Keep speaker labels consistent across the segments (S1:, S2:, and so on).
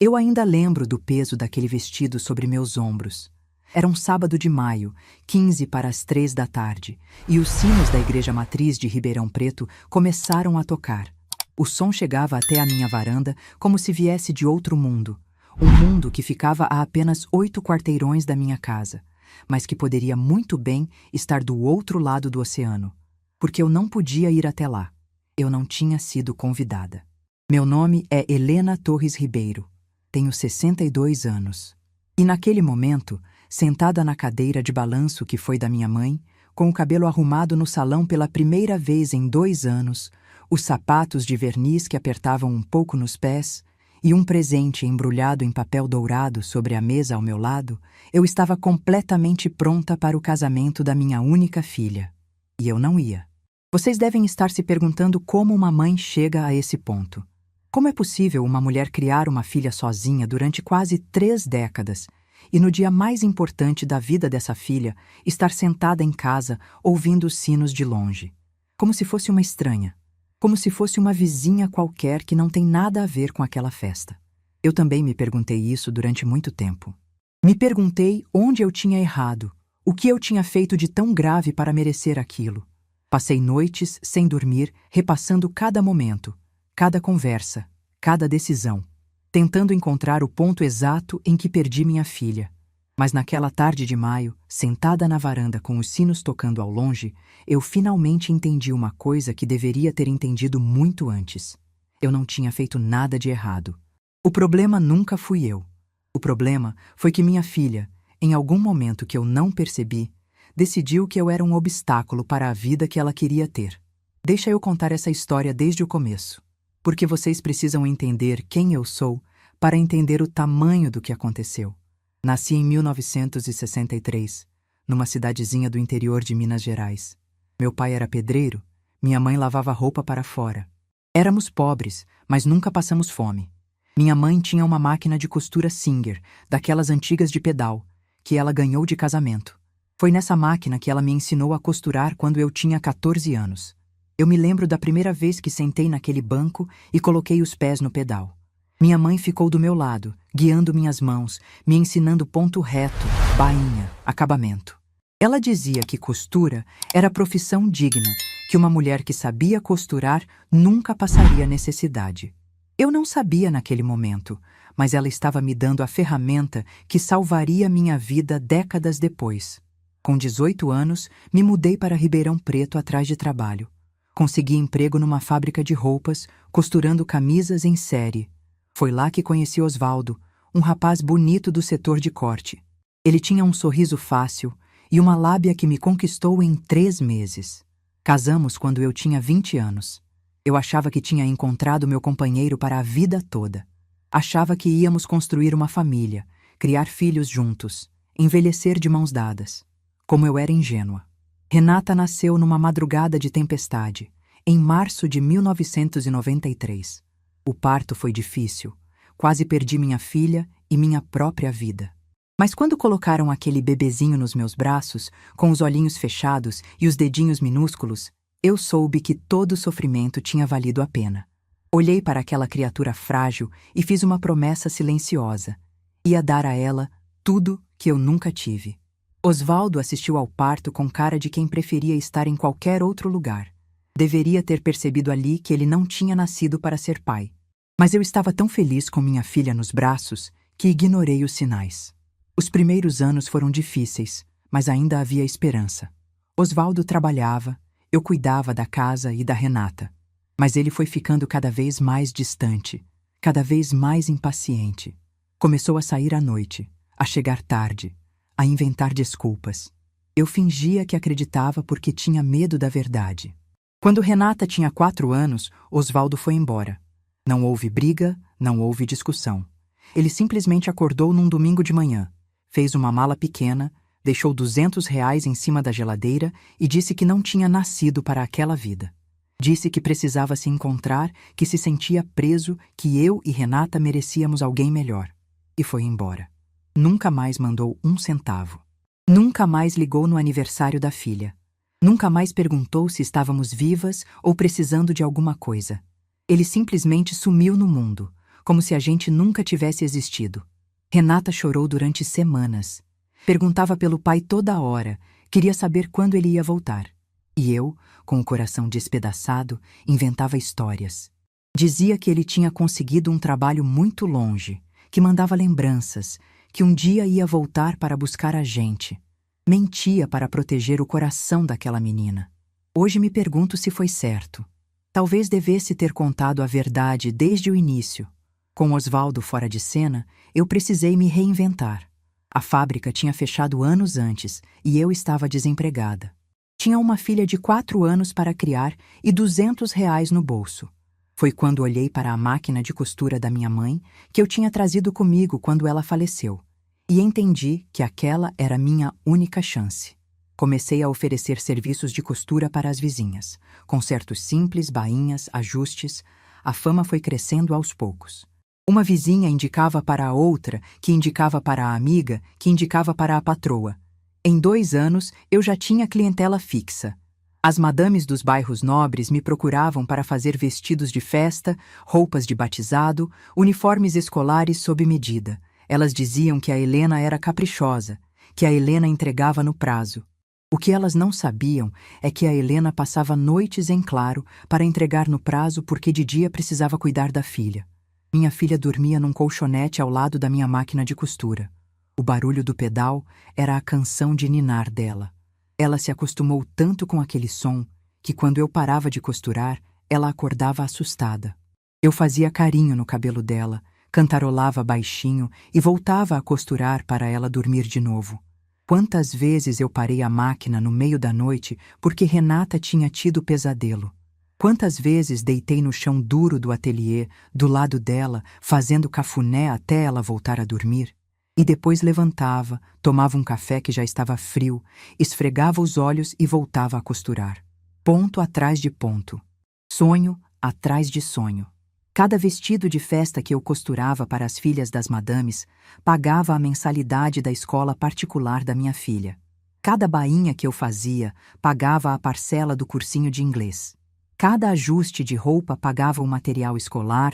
S1: Eu ainda lembro do peso daquele vestido sobre meus ombros. Era um sábado de maio, 15 para as 3 da tarde, e os sinos da Igreja Matriz de Ribeirão Preto começaram a tocar. O som chegava até a minha varanda como se viesse de outro mundo. Um mundo que ficava a apenas 8 quarteirões da minha casa, mas que poderia muito bem estar do outro lado do oceano, porque eu não podia ir até lá. Eu não tinha sido convidada. Meu nome é Helena Torres Ribeiro. Tenho 62 anos. E naquele momento, sentada na cadeira de balanço que foi da minha mãe, com o cabelo arrumado no salão pela primeira vez em 2 anos, os sapatos de verniz que apertavam um pouco nos pés e um presente embrulhado em papel dourado sobre a mesa ao meu lado, eu estava completamente pronta para o casamento da minha única filha. E eu não ia. Vocês devem estar se perguntando como uma mãe chega a esse ponto. Como é possível uma mulher criar uma filha sozinha durante quase 3 décadas e no dia mais importante da vida dessa filha estar sentada em casa ouvindo os sinos de longe? Como se fosse uma estranha. Como se fosse uma vizinha qualquer que não tem nada a ver com aquela festa. Eu também me perguntei isso durante muito tempo. Me perguntei onde eu tinha errado, o que eu tinha feito de tão grave para merecer aquilo. Passei noites sem dormir, repassando cada momento, cada conversa, cada decisão, tentando encontrar o ponto exato em que perdi minha filha. Mas naquela tarde de maio, sentada na varanda com os sinos tocando ao longe, eu finalmente entendi uma coisa que deveria ter entendido muito antes. Eu não tinha feito nada de errado. O problema nunca fui eu. O problema foi que minha filha, em algum momento que eu não percebi, decidiu que eu era um obstáculo para a vida que ela queria ter. Deixa eu contar essa história desde o começo, porque vocês precisam entender quem eu sou para entender o tamanho do que aconteceu. Nasci em 1963, numa cidadezinha do interior de Minas Gerais. Meu pai era pedreiro, minha mãe lavava roupa para fora. Éramos pobres, mas nunca passamos fome. Minha mãe tinha uma máquina de costura Singer, daquelas antigas de pedal, que ela ganhou de casamento. Foi nessa máquina que ela me ensinou a costurar quando eu tinha 14 anos. Eu me lembro da primeira vez que sentei naquele banco e coloquei os pés no pedal. Minha mãe ficou do meu lado, guiando minhas mãos, me ensinando ponto reto, bainha, acabamento. Ela dizia que costura era profissão digna, que uma mulher que sabia costurar nunca passaria necessidade. Eu não sabia naquele momento, mas ela estava me dando a ferramenta que salvaria minha vida décadas depois. Com 18 anos, me mudei para Ribeirão Preto atrás de trabalho. Consegui emprego numa fábrica de roupas, costurando camisas em série. Foi lá que conheci Osvaldo, um rapaz bonito do setor de corte. Ele tinha um sorriso fácil e uma lábia que me conquistou em 3 meses. Casamos quando eu tinha 20 anos. Eu achava que tinha encontrado meu companheiro para a vida toda. Achava que íamos construir uma família, criar filhos juntos, envelhecer de mãos dadas. Como eu era ingênua. Renata nasceu numa madrugada de tempestade, em março de 1993. O parto foi difícil. Quase perdi minha filha e minha própria vida. Mas quando colocaram aquele bebezinho nos meus braços, com os olhinhos fechados e os dedinhos minúsculos, eu soube que todo o sofrimento tinha valido a pena. Olhei para aquela criatura frágil e fiz uma promessa silenciosa. Ia dar a ela tudo que eu nunca tive. Osvaldo assistiu ao parto com cara de quem preferia estar em qualquer outro lugar. Deveria ter percebido ali que ele não tinha nascido para ser pai. Mas eu estava tão feliz com minha filha nos braços que ignorei os sinais. Os primeiros anos foram difíceis, mas ainda havia esperança. Osvaldo trabalhava, eu cuidava da casa e da Renata. Mas ele foi ficando cada vez mais distante, cada vez mais impaciente. Começou a sair à noite, a chegar tarde, a inventar desculpas. Eu fingia que acreditava porque tinha medo da verdade. Quando Renata tinha 4 anos, Osvaldo foi embora. Não houve briga, não houve discussão. Ele simplesmente acordou num domingo de manhã, fez uma mala pequena, deixou R$ 200 em cima da geladeira e disse que não tinha nascido para aquela vida. Disse que precisava se encontrar, que se sentia preso, que eu e Renata merecíamos alguém melhor. E foi embora. Nunca mais mandou 1 centavo. Nunca mais ligou no aniversário da filha. Nunca mais perguntou se estávamos vivas ou precisando de alguma coisa. Ele simplesmente sumiu no mundo, como se a gente nunca tivesse existido. Renata chorou durante semanas. Perguntava pelo pai toda hora, queria saber quando ele ia voltar. E eu, com o coração despedaçado, inventava histórias. Dizia que ele tinha conseguido um trabalho muito longe, que mandava lembranças, que um dia ia voltar para buscar a gente. Mentia para proteger o coração daquela menina. Hoje me pergunto se foi certo. Talvez devesse ter contado a verdade desde o início. Com Osvaldo fora de cena, eu precisei me reinventar. A fábrica tinha fechado anos antes e eu estava desempregada. Tinha uma filha de 4 anos para criar e R$ 200 no bolso. Foi quando olhei para a máquina de costura da minha mãe, que eu tinha trazido comigo quando ela faleceu, e entendi que aquela era minha única chance. Comecei a oferecer serviços de costura para as vizinhas, consertos simples, bainhas, ajustes. A fama foi crescendo aos poucos. Uma vizinha indicava para a outra, que indicava para a amiga, que indicava para a patroa. Em 2 anos, eu já tinha clientela fixa. As madames dos bairros nobres me procuravam para fazer vestidos de festa, roupas de batizado, uniformes escolares sob medida. Elas diziam que a Helena era caprichosa, que a Helena entregava no prazo. O que elas não sabiam é que a Helena passava noites em claro para entregar no prazo porque de dia precisava cuidar da filha. Minha filha dormia num colchonete ao lado da minha máquina de costura. O barulho do pedal era a canção de ninar dela. Ela se acostumou tanto com aquele som que, quando eu parava de costurar, ela acordava assustada. Eu fazia carinho no cabelo dela, cantarolava baixinho e voltava a costurar para ela dormir de novo. Quantas vezes eu parei a máquina no meio da noite porque Renata tinha tido pesadelo. Quantas vezes deitei no chão duro do ateliê, do lado dela, fazendo cafuné até ela voltar a dormir? E depois levantava, tomava um café que já estava frio, esfregava os olhos e voltava a costurar. Ponto atrás de ponto. Sonho atrás de sonho. Cada vestido de festa que eu costurava para as filhas das madames pagava a mensalidade da escola particular da minha filha. Cada bainha que eu fazia pagava a parcela do cursinho de inglês. Cada ajuste de roupa pagava o material escolar,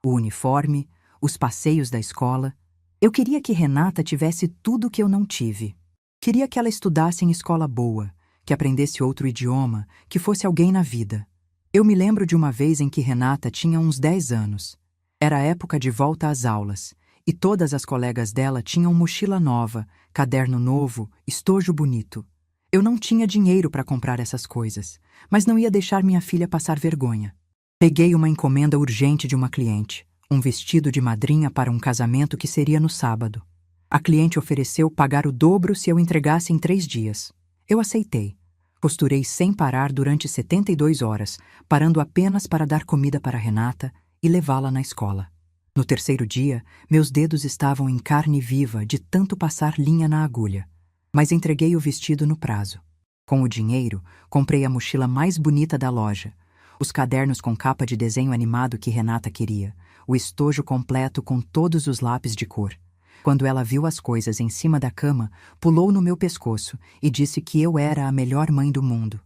S1: o uniforme, os passeios da escola. Eu queria que Renata tivesse tudo o que eu não tive. Queria que ela estudasse em escola boa, que aprendesse outro idioma, que fosse alguém na vida. Eu me lembro de uma vez em que Renata tinha uns 10 anos. Era a época de volta às aulas, e todas as colegas dela tinham mochila nova, caderno novo, estojo bonito. Eu não tinha dinheiro para comprar essas coisas, mas não ia deixar minha filha passar vergonha. Peguei uma encomenda urgente de uma cliente, um vestido de madrinha para um casamento que seria no sábado. A cliente ofereceu pagar o dobro se eu entregasse em 3 dias. Eu aceitei. Costurei sem parar durante 72 horas, parando apenas para dar comida para Renata e levá-la na escola. No 3º dia, meus dedos estavam em carne viva de tanto passar linha na agulha. Mas entreguei o vestido no prazo. Com o dinheiro, comprei a mochila mais bonita da loja, os cadernos com capa de desenho animado que Renata queria, o estojo completo com todos os lápis de cor. Quando ela viu as coisas em cima da cama, pulou no meu pescoço e disse que eu era a melhor mãe do mundo.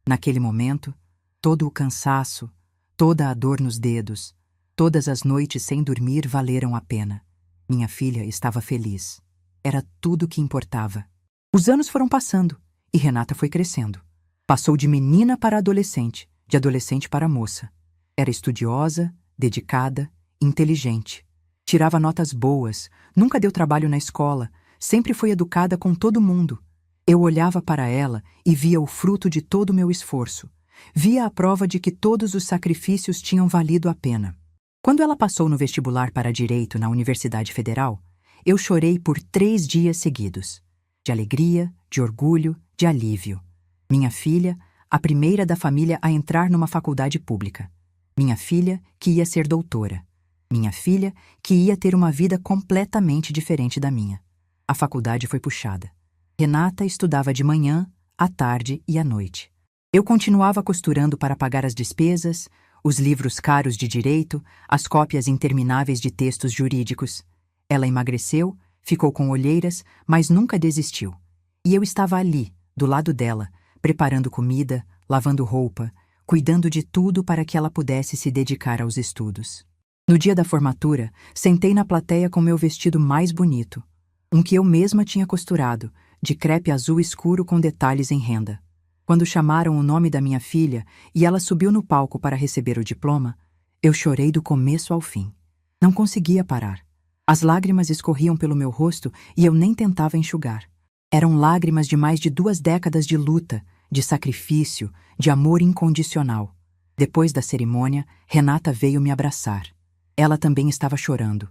S1: Naquele momento, todo o cansaço, toda a dor nos dedos, todas as noites sem dormir valeram a pena. Minha filha estava feliz. Era tudo o que importava. Os anos foram passando e Renata foi crescendo. Passou de menina para adolescente, de adolescente para moça. Era estudiosa, dedicada, inteligente. Tirava notas boas, nunca deu trabalho na escola, sempre foi educada com todo mundo. Eu olhava para ela e via o fruto de todo o meu esforço. Via a prova de que todos os sacrifícios tinham valido a pena. Quando ela passou no vestibular para Direito na Universidade Federal, eu chorei por 3 dias seguidos. De alegria, de orgulho, de alívio. Minha filha, a primeira da família a entrar numa faculdade pública. Minha filha, que ia ser doutora. Minha filha, que ia ter uma vida completamente diferente da minha. A faculdade foi puxada. Renata estudava de manhã, à tarde e à noite. Eu continuava costurando para pagar as despesas, os livros caros de direito, as cópias intermináveis de textos jurídicos. Ela emagreceu, ficou com olheiras, mas nunca desistiu. E eu estava ali, do lado dela, preparando comida, lavando roupa, cuidando de tudo para que ela pudesse se dedicar aos estudos. No dia da formatura, sentei na plateia com meu vestido mais bonito, um que eu mesma tinha costurado, de crepe azul escuro com detalhes em renda. Quando chamaram o nome da minha filha e ela subiu no palco para receber o diploma, eu chorei do começo ao fim. Não conseguia parar. As lágrimas escorriam pelo meu rosto e eu nem tentava enxugar. Eram lágrimas de mais de 2 décadas de luta, de sacrifício, de amor incondicional. Depois da cerimônia, Renata veio me abraçar. Ela também estava chorando.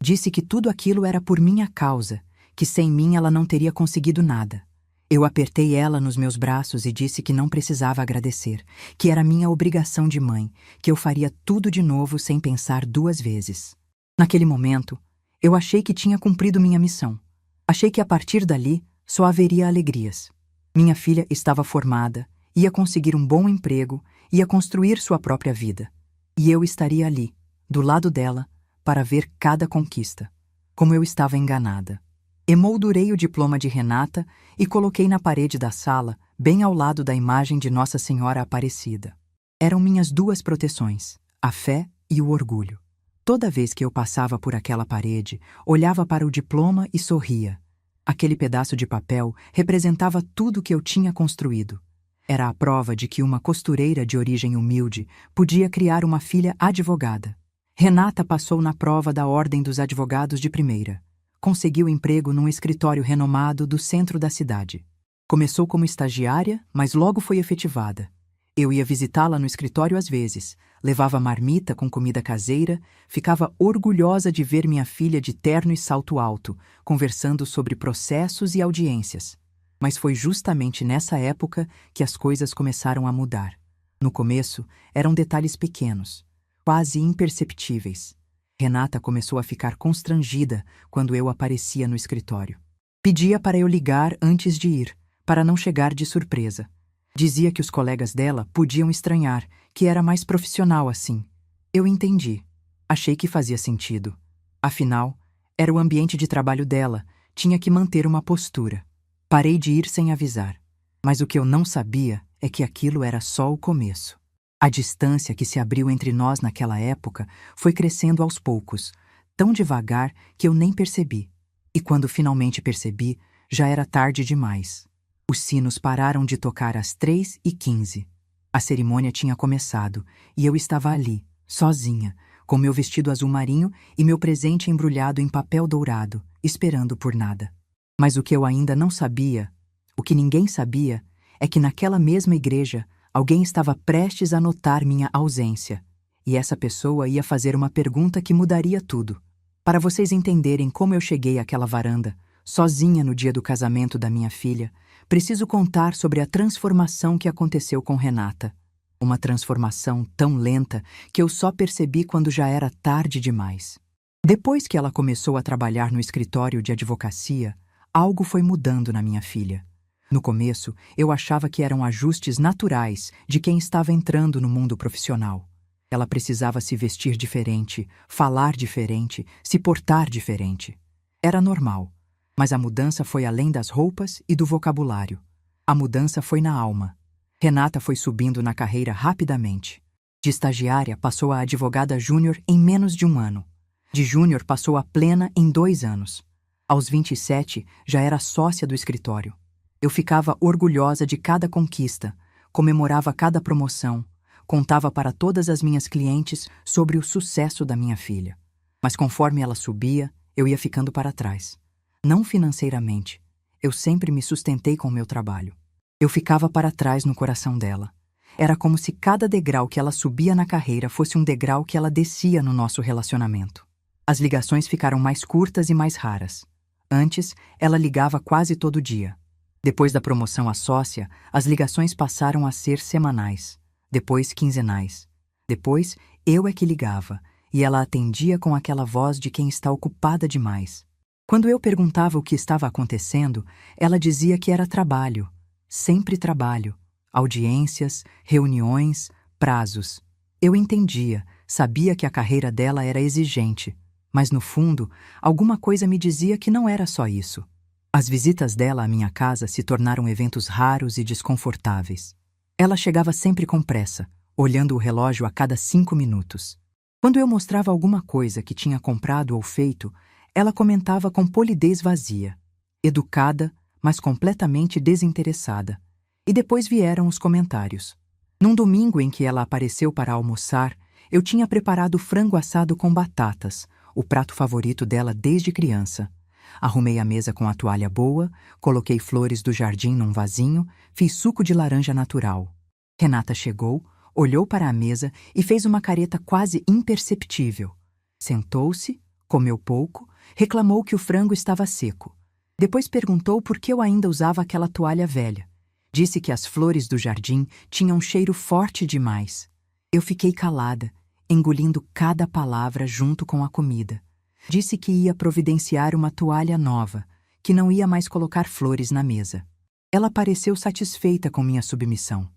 S1: Disse que tudo aquilo era por minha causa, que sem mim ela não teria conseguido nada. Eu apertei ela nos meus braços e disse que não precisava agradecer, que era minha obrigação de mãe, que eu faria tudo de novo sem pensar 2 vezes. Naquele momento, eu achei que tinha cumprido minha missão. Achei que a partir dali só haveria alegrias. Minha filha estava formada, ia conseguir um bom emprego, ia construir sua própria vida. E eu estaria ali, do lado dela, para ver cada conquista. Como eu estava enganada. Emoldurei o diploma de Renata e coloquei na parede da sala, bem ao lado da imagem de Nossa Senhora Aparecida. Eram minhas 2 proteções, a fé e o orgulho. Toda vez que eu passava por aquela parede, olhava para o diploma e sorria. Aquele pedaço de papel representava tudo que eu tinha construído. Era a prova de que uma costureira de origem humilde podia criar uma filha advogada. Renata passou na prova da Ordem dos Advogados de primeira. Conseguiu emprego num escritório renomado do centro da cidade. Começou como estagiária, mas logo foi efetivada. Eu ia visitá-la no escritório às vezes, levava marmita com comida caseira, ficava orgulhosa de ver minha filha de terno e salto alto, conversando sobre processos e audiências. Mas foi justamente nessa época que as coisas começaram a mudar. No começo, eram detalhes pequenos, quase imperceptíveis. Renata começou a ficar constrangida quando eu aparecia no escritório. Pedia para eu ligar antes de ir, para não chegar de surpresa. Dizia que os colegas dela podiam estranhar, que era mais profissional assim. Eu entendi. Achei que fazia sentido. Afinal, era o ambiente de trabalho dela, tinha que manter uma postura. Parei de ir sem avisar. Mas o que eu não sabia é que aquilo era só o começo. A distância que se abriu entre nós naquela época foi crescendo aos poucos, tão devagar que eu nem percebi. E quando finalmente percebi, já era tarde demais. Os sinos pararam de tocar às 3h15. A cerimônia tinha começado e eu estava ali, sozinha, com meu vestido azul marinho e meu presente embrulhado em papel dourado, esperando por nada. Mas o que eu ainda não sabia, o que ninguém sabia, é que naquela mesma igreja alguém estava prestes a notar minha ausência. E essa pessoa ia fazer uma pergunta que mudaria tudo. Para vocês entenderem como eu cheguei àquela varanda, sozinha no dia do casamento da minha filha, preciso contar sobre a transformação que aconteceu com Renata. Uma transformação tão lenta que eu só percebi quando já era tarde demais. Depois que ela começou a trabalhar no escritório de advocacia, algo foi mudando na minha filha. No começo, eu achava que eram ajustes naturais de quem estava entrando no mundo profissional. Ela precisava se vestir diferente, falar diferente, se portar diferente. Era normal, mas a mudança foi além das roupas e do vocabulário. A mudança foi na alma. Renata foi subindo na carreira rapidamente. De estagiária, passou a advogada júnior em menos de 1 ano. De júnior, passou a plena em 2 anos. Aos 27, já era sócia do escritório. Eu ficava orgulhosa de cada conquista, comemorava cada promoção, contava para todas as minhas clientes sobre o sucesso da minha filha. Mas conforme ela subia, eu ia ficando para trás. Não financeiramente. Eu sempre me sustentei com o meu trabalho. Eu ficava para trás no coração dela. Era como se cada degrau que ela subia na carreira fosse um degrau que ela descia no nosso relacionamento. As ligações ficaram mais curtas e mais raras. Antes, ela ligava quase todo dia. Depois da promoção a sócia, as ligações passaram a ser semanais, depois quinzenais. Depois, eu é que ligava, e ela atendia com aquela voz de quem está ocupada demais. Quando eu perguntava o que estava acontecendo, ela dizia que era trabalho, sempre trabalho, audiências, reuniões, prazos. Eu entendia, sabia que a carreira dela era exigente, mas no fundo, alguma coisa me dizia que não era só isso. As visitas dela à minha casa se tornaram eventos raros e desconfortáveis. Ela chegava sempre com pressa, olhando o relógio a cada 5 minutos. Quando eu mostrava alguma coisa que tinha comprado ou feito, ela comentava com polidez vazia, educada, mas completamente desinteressada. E depois vieram os comentários. Num domingo em que ela apareceu para almoçar, eu tinha preparado frango assado com batatas, o prato favorito dela desde criança. Arrumei a mesa com a toalha boa, coloquei flores do jardim num vasinho, fiz suco de laranja natural. Renata chegou, olhou para a mesa e fez uma careta quase imperceptível. Sentou-se, comeu pouco, reclamou que o frango estava seco. Depois perguntou por que eu ainda usava aquela toalha velha. Disse que as flores do jardim tinham um cheiro forte demais. Eu fiquei calada, engolindo cada palavra junto com a comida. Disse que ia providenciar uma toalha nova, que não ia mais colocar flores na mesa. Ela pareceu satisfeita com minha submissão.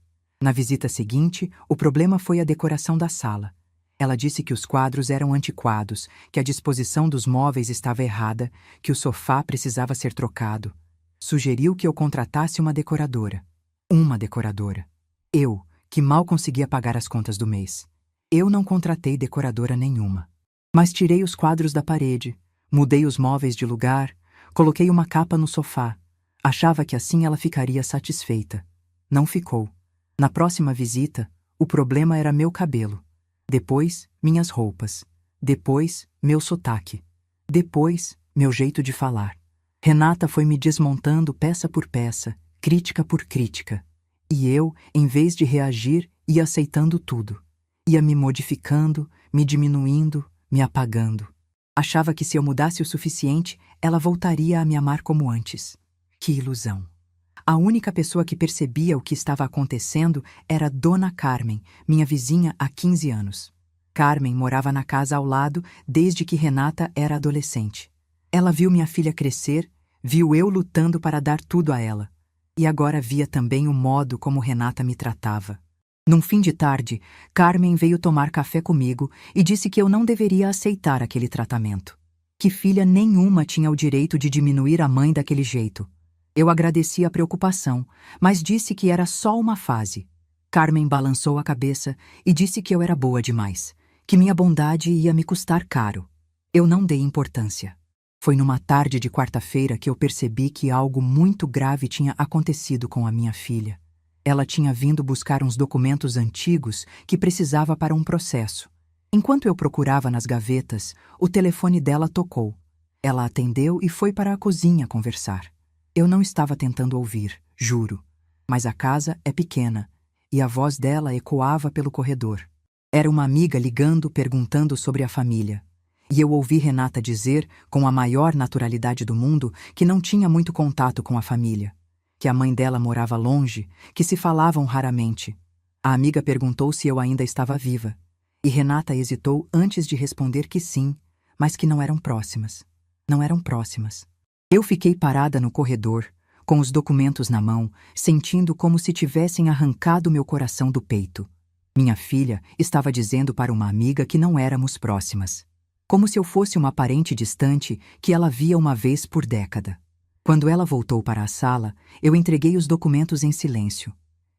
S1: Na visita seguinte, o problema foi a decoração da sala. Ela disse que os quadros eram antiquados, que a disposição dos móveis estava errada, que o sofá precisava ser trocado. Sugeriu que eu contratasse uma decoradora. Uma decoradora. Eu, que mal conseguia pagar as contas do mês. Eu não contratei decoradora nenhuma. Mas tirei os quadros da parede, mudei os móveis de lugar, coloquei uma capa no sofá. Achava que assim ela ficaria satisfeita. Não ficou. Na próxima visita, o problema era meu cabelo. Depois, minhas roupas. Depois, meu sotaque. Depois, meu jeito de falar. Renata foi me desmontando peça por peça, crítica por crítica. E eu, em vez de reagir, ia aceitando tudo. Ia me modificando, me diminuindo, me apagando. Achava que se eu mudasse o suficiente, ela voltaria a me amar como antes. Que ilusão! A única pessoa que percebia o que estava acontecendo era Dona Carmen, minha vizinha há 15 anos. Carmen morava na casa ao lado desde que Renata era adolescente. Ela viu minha filha crescer, viu eu lutando para dar tudo a ela. E agora via também o modo como Renata me tratava. Num fim de tarde, Carmen veio tomar café comigo e disse que eu não deveria aceitar aquele tratamento. Que filha nenhuma tinha o direito de diminuir a mãe daquele jeito. Eu agradeci a preocupação, mas disse que era só uma fase. Carmen balançou a cabeça e disse que eu era boa demais, que minha bondade ia me custar caro. Eu não dei importância. Foi numa tarde de quarta-feira que eu percebi que algo muito grave tinha acontecido com a minha filha. Ela tinha vindo buscar uns documentos antigos que precisava para um processo. Enquanto eu procurava nas gavetas, o telefone dela tocou. Ela atendeu e foi para a cozinha conversar. Eu não estava tentando ouvir, juro, mas a casa é pequena e a voz dela ecoava pelo corredor. Era uma amiga ligando perguntando sobre a família. E eu ouvi Renata dizer, com a maior naturalidade do mundo, que não tinha muito contato com a família, que a mãe dela morava longe, que se falavam raramente. A amiga perguntou se eu ainda estava viva, e Renata hesitou antes de responder que sim, mas que não eram próximas. Não eram próximas. Eu fiquei parada no corredor, com os documentos na mão, sentindo como se tivessem arrancado meu coração do peito. Minha filha estava dizendo para uma amiga que não éramos próximas. Como se eu fosse uma parente distante que ela via uma vez por década. Quando ela voltou para a sala, eu entreguei os documentos em silêncio.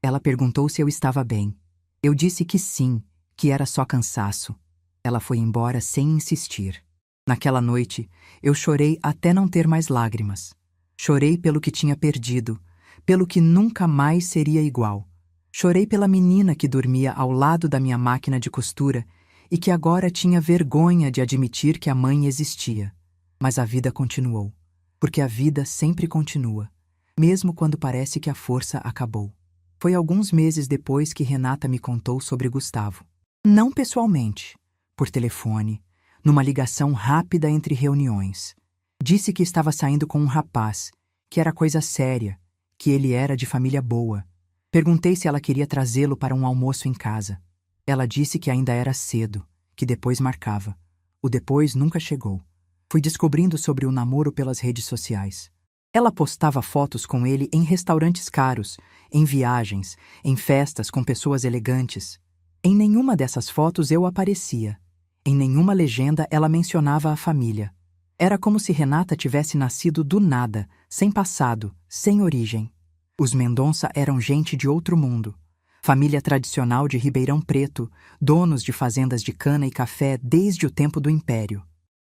S1: Ela perguntou se eu estava bem. Eu disse que sim, que era só cansaço. Ela foi embora sem insistir. Naquela noite, eu chorei até não ter mais lágrimas. Chorei pelo que tinha perdido, pelo que nunca mais seria igual. Chorei pela menina que dormia ao lado da minha máquina de costura e que agora tinha vergonha de admitir que a mãe existia. Mas a vida continuou, porque a vida sempre continua, mesmo quando parece que a força acabou. Foi alguns meses depois que Renata me contou sobre Gustavo. Não pessoalmente, por telefone, numa ligação rápida entre reuniões. Disse que estava saindo com um rapaz, que era coisa séria, que ele era de família boa. Perguntei se ela queria trazê-lo para um almoço em casa. Ela disse que ainda era cedo, que depois marcava. O depois nunca chegou. Fui descobrindo sobre o namoro pelas redes sociais. Ela postava fotos com ele em restaurantes caros, em viagens, em festas com pessoas elegantes. Em nenhuma dessas fotos eu aparecia. Em nenhuma legenda ela mencionava a família. Era como se Renata tivesse nascido do nada, sem passado, sem origem. Os Mendonça eram gente de outro mundo. Família tradicional de Ribeirão Preto, donos de fazendas de cana e café desde o tempo do Império.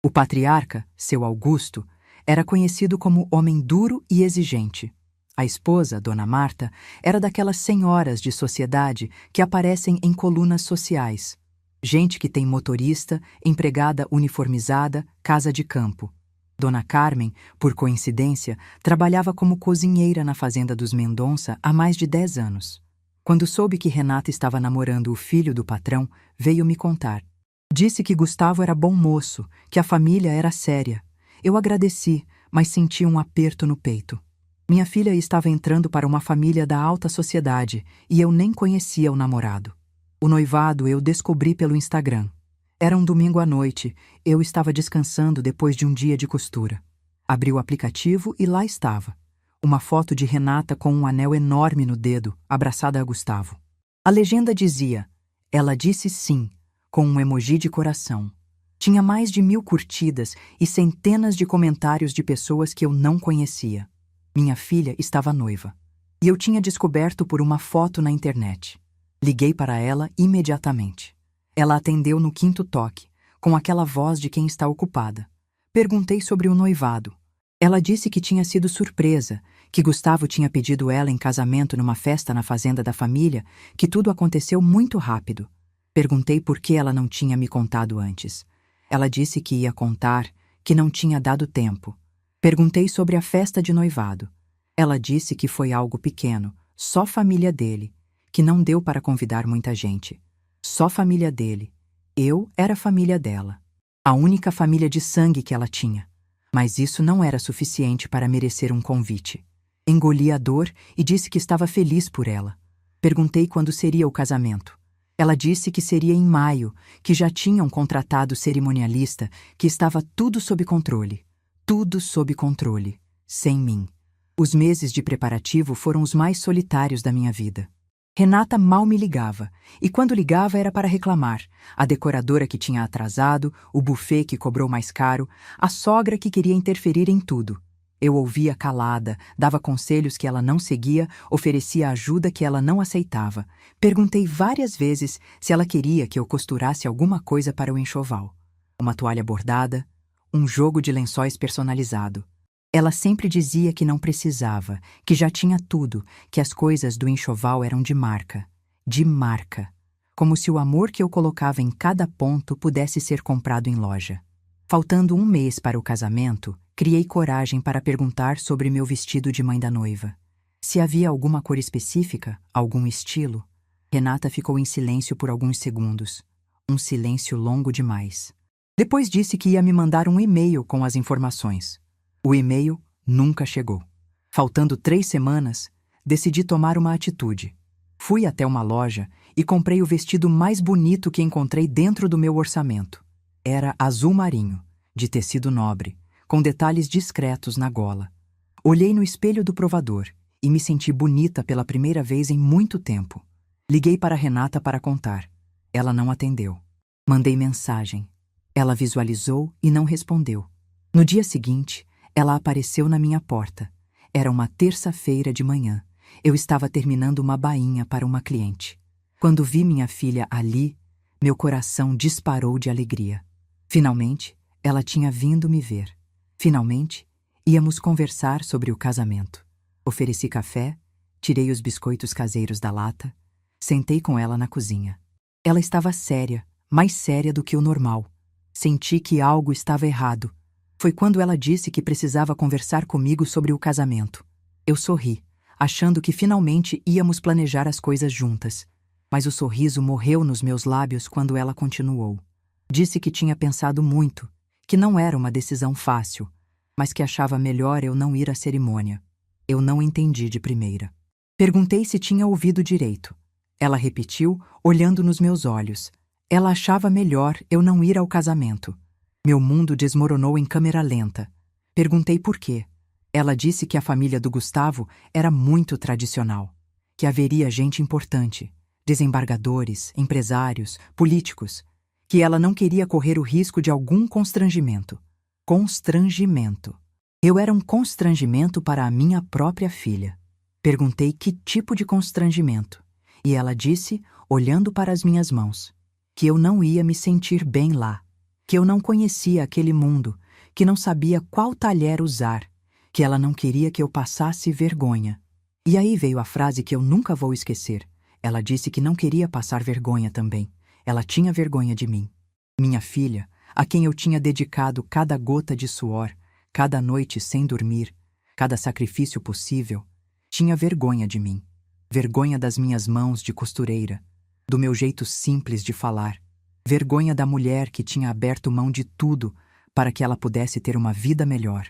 S1: O patriarca, seu Augusto, era conhecido como homem duro e exigente. A esposa, Dona Marta, era daquelas senhoras de sociedade que aparecem em colunas sociais. Gente que tem motorista, empregada uniformizada, casa de campo. Dona Carmen, por coincidência, trabalhava como cozinheira na fazenda dos Mendonça há mais de 10 anos. Quando soube que Renata estava namorando o filho do patrão, veio me contar. Disse que Gustavo era bom moço, que a família era séria. Eu agradeci, mas senti um aperto no peito. Minha filha estava entrando para uma família da alta sociedade e eu nem conhecia o namorado. O noivado eu descobri pelo Instagram. Era um domingo à noite, eu estava descansando depois de um dia de costura. Abri o aplicativo e lá estava. Uma foto de Renata com um anel enorme no dedo, abraçada a Gustavo. A legenda dizia: "Ela disse sim", com um emoji de coração. Tinha mais de 1000 curtidas e centenas de comentários de pessoas que eu não conhecia. Minha filha estava noiva. E eu tinha descoberto por uma foto na internet. Liguei para ela imediatamente. Ela atendeu no 5º toque, com aquela voz de quem está ocupada. Perguntei sobre o noivado. Ela disse que tinha sido surpresa, que Gustavo tinha pedido ela em casamento numa festa na fazenda da família, que tudo aconteceu muito rápido. Perguntei por que ela não tinha me contado antes. Ela disse que ia contar, que não tinha dado tempo. Perguntei sobre a festa de noivado. Ela disse que foi algo pequeno, só família dele, que não deu para convidar muita gente. Só família dele. Eu era família dela. A única família de sangue que ela tinha. Mas isso não era suficiente para merecer um convite. Engoli a dor e disse que estava feliz por ela. Perguntei quando seria o casamento. Ela disse que seria em maio, que já tinham contratado cerimonialista, que estava tudo sob controle. Tudo sob controle. Sem mim. Os meses de preparativo foram os mais solitários da minha vida. Renata mal me ligava, e quando ligava era para reclamar. A decoradora que tinha atrasado, o buffet que cobrou mais caro, a sogra que queria interferir em tudo. Eu ouvia calada, dava conselhos que ela não seguia, oferecia ajuda que ela não aceitava. Perguntei várias vezes se ela queria que eu costurasse alguma coisa para o enxoval. Uma toalha bordada, um jogo de lençóis personalizado. Ela sempre dizia que não precisava, que já tinha tudo, que as coisas do enxoval eram de marca. De marca. Como se o amor que eu colocava em cada ponto pudesse ser comprado em loja. Faltando um mês para o casamento, criei coragem para perguntar sobre meu vestido de mãe da noiva. Se havia alguma cor específica, algum estilo. Renata ficou em silêncio por alguns segundos. Um silêncio longo demais. Depois disse que ia me mandar um e-mail com as informações. O e-mail nunca chegou. Faltando 3 semanas, decidi tomar uma atitude. Fui até uma loja e comprei o vestido mais bonito que encontrei dentro do meu orçamento. Era azul marinho, de tecido nobre, com detalhes discretos na gola. Olhei no espelho do provador e me senti bonita pela primeira vez em muito tempo. Liguei para Renata para contar. Ela não atendeu. Mandei mensagem. Ela visualizou e não respondeu. No dia seguinte, ela apareceu na minha porta. Era uma terça-feira de manhã. Eu estava terminando uma bainha para uma cliente. Quando vi minha filha ali, meu coração disparou de alegria. Finalmente, ela tinha vindo me ver. Finalmente, íamos conversar sobre o casamento. Ofereci café, tirei os biscoitos caseiros da lata, sentei com ela na cozinha. Ela estava séria, mais séria do que o normal. Senti que algo estava errado. Foi quando ela disse que precisava conversar comigo sobre o casamento. Eu sorri, achando que finalmente íamos planejar as coisas juntas. Mas o sorriso morreu nos meus lábios quando ela continuou. Disse que tinha pensado muito, que não era uma decisão fácil, mas que achava melhor eu não ir à cerimônia. Eu não entendi de primeira. Perguntei se tinha ouvido direito. Ela repetiu, olhando nos meus olhos. Ela achava melhor eu não ir ao casamento. Meu mundo desmoronou em câmera lenta. Perguntei por quê. Ela disse que a família do Gustavo era muito tradicional, que haveria gente importante, desembargadores, empresários, políticos, que ela não queria correr o risco de algum constrangimento. Constrangimento. Eu era um constrangimento para a minha própria filha. Perguntei que tipo de constrangimento, E ela disse, olhando para as minhas mãos, que eu não ia me sentir bem lá, que eu não conhecia aquele mundo, que não sabia qual talher usar, que ela não queria que eu passasse vergonha. E aí veio a frase que eu nunca vou esquecer. Ela disse que não queria passar vergonha também. Ela tinha vergonha de mim. Minha filha, a quem eu tinha dedicado cada gota de suor, cada noite sem dormir, cada sacrifício possível, tinha vergonha de mim. Vergonha das minhas mãos de costureira, do meu jeito simples de falar, vergonha da mulher que tinha aberto mão de tudo para que ela pudesse ter uma vida melhor.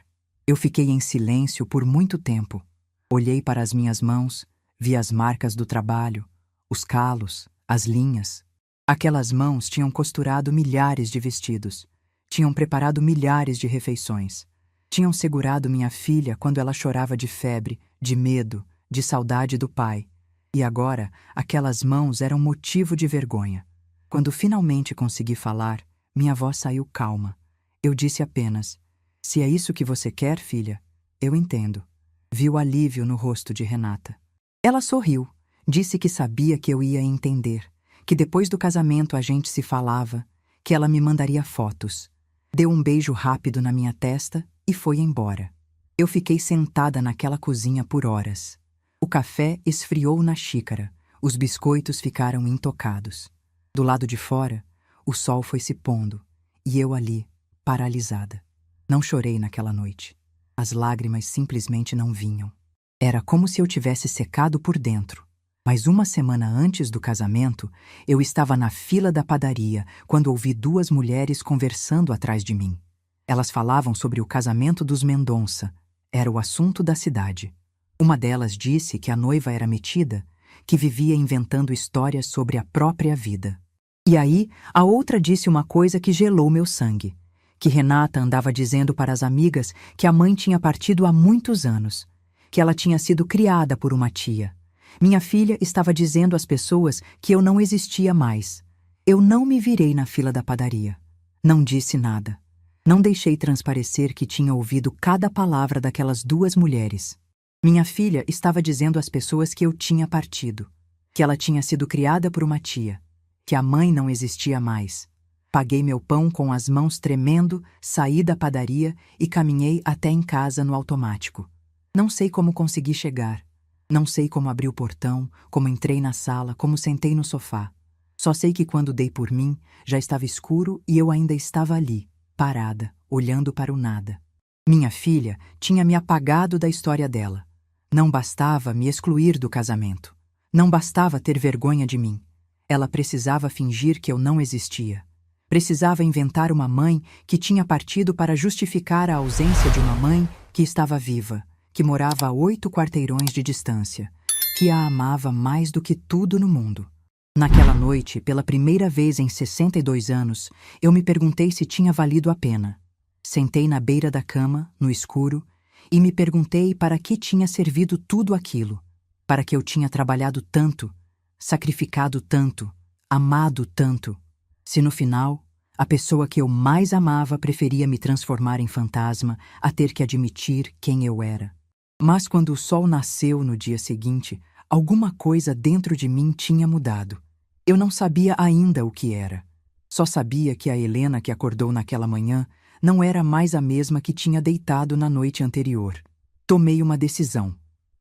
S1: Eu fiquei em silêncio por muito tempo. Olhei para as minhas mãos, vi as marcas do trabalho, os calos, as linhas. Aquelas mãos tinham costurado milhares de vestidos, tinham preparado milhares de refeições, tinham segurado minha filha quando ela chorava de febre, de medo, de saudade do pai. E agora, aquelas mãos eram motivo de vergonha. Quando finalmente consegui falar, minha voz saiu calma. Eu disse apenas: "Se é isso que você quer, filha, eu entendo." Vi o alívio no rosto de Renata. Ela sorriu, disse que sabia que eu ia entender, que depois do casamento a gente se falava, que ela me mandaria fotos. Deu um beijo rápido na minha testa e foi embora. Eu fiquei sentada naquela cozinha por horas. O café esfriou na xícara, os biscoitos ficaram intocados. Do lado de fora, o sol foi se pondo, e eu ali, paralisada. Não chorei naquela noite. As lágrimas simplesmente não vinham. Era como se eu tivesse secado por dentro. Mas uma semana antes do casamento, eu estava na fila da padaria quando ouvi duas mulheres conversando atrás de mim. Elas falavam sobre o casamento dos Mendonça. Era o assunto da cidade. Uma delas disse que a noiva era metida, que vivia inventando histórias sobre a própria vida. E aí, a outra disse uma coisa que gelou meu sangue, que Renata andava dizendo para as amigas que a mãe tinha partido há muitos anos, que ela tinha sido criada por uma tia. Minha filha estava dizendo às pessoas que eu não existia mais. Eu não me virei na fila da padaria. Não disse nada. Não deixei transparecer que tinha ouvido cada palavra daquelas duas mulheres. Minha filha estava dizendo às pessoas que eu tinha partido, que ela tinha sido criada por uma tia, que a mãe não existia mais. Paguei meu pão com as mãos tremendo, saí da padaria e caminhei até em casa no automático. Não sei como consegui chegar. Não sei como abri o portão, como entrei na sala, como sentei no sofá. Só sei que quando dei por mim, já estava escuro e eu ainda estava ali, parada, olhando para o nada. Minha filha tinha me apagado da história dela. Não bastava me excluir do casamento. Não bastava ter vergonha de mim. Ela precisava fingir que eu não existia. Precisava inventar uma mãe que tinha partido para justificar a ausência de uma mãe que estava viva, que morava a 8 quarteirões de distância, que a amava mais do que tudo no mundo. Naquela noite, pela primeira vez em 62 anos, eu me perguntei se tinha valido a pena. Sentei na beira da cama, no escuro, e me perguntei para que tinha servido tudo aquilo, para que eu tinha trabalhado tanto, sacrificado tanto, amado tanto, se no final, a pessoa que eu mais amava preferia me transformar em fantasma a ter que admitir quem eu era. Mas quando o sol nasceu no dia seguinte, alguma coisa dentro de mim tinha mudado. Eu não sabia ainda o que era. Só sabia que a Helena que acordou naquela manhã não era mais a mesma que tinha deitado na noite anterior. Tomei uma decisão.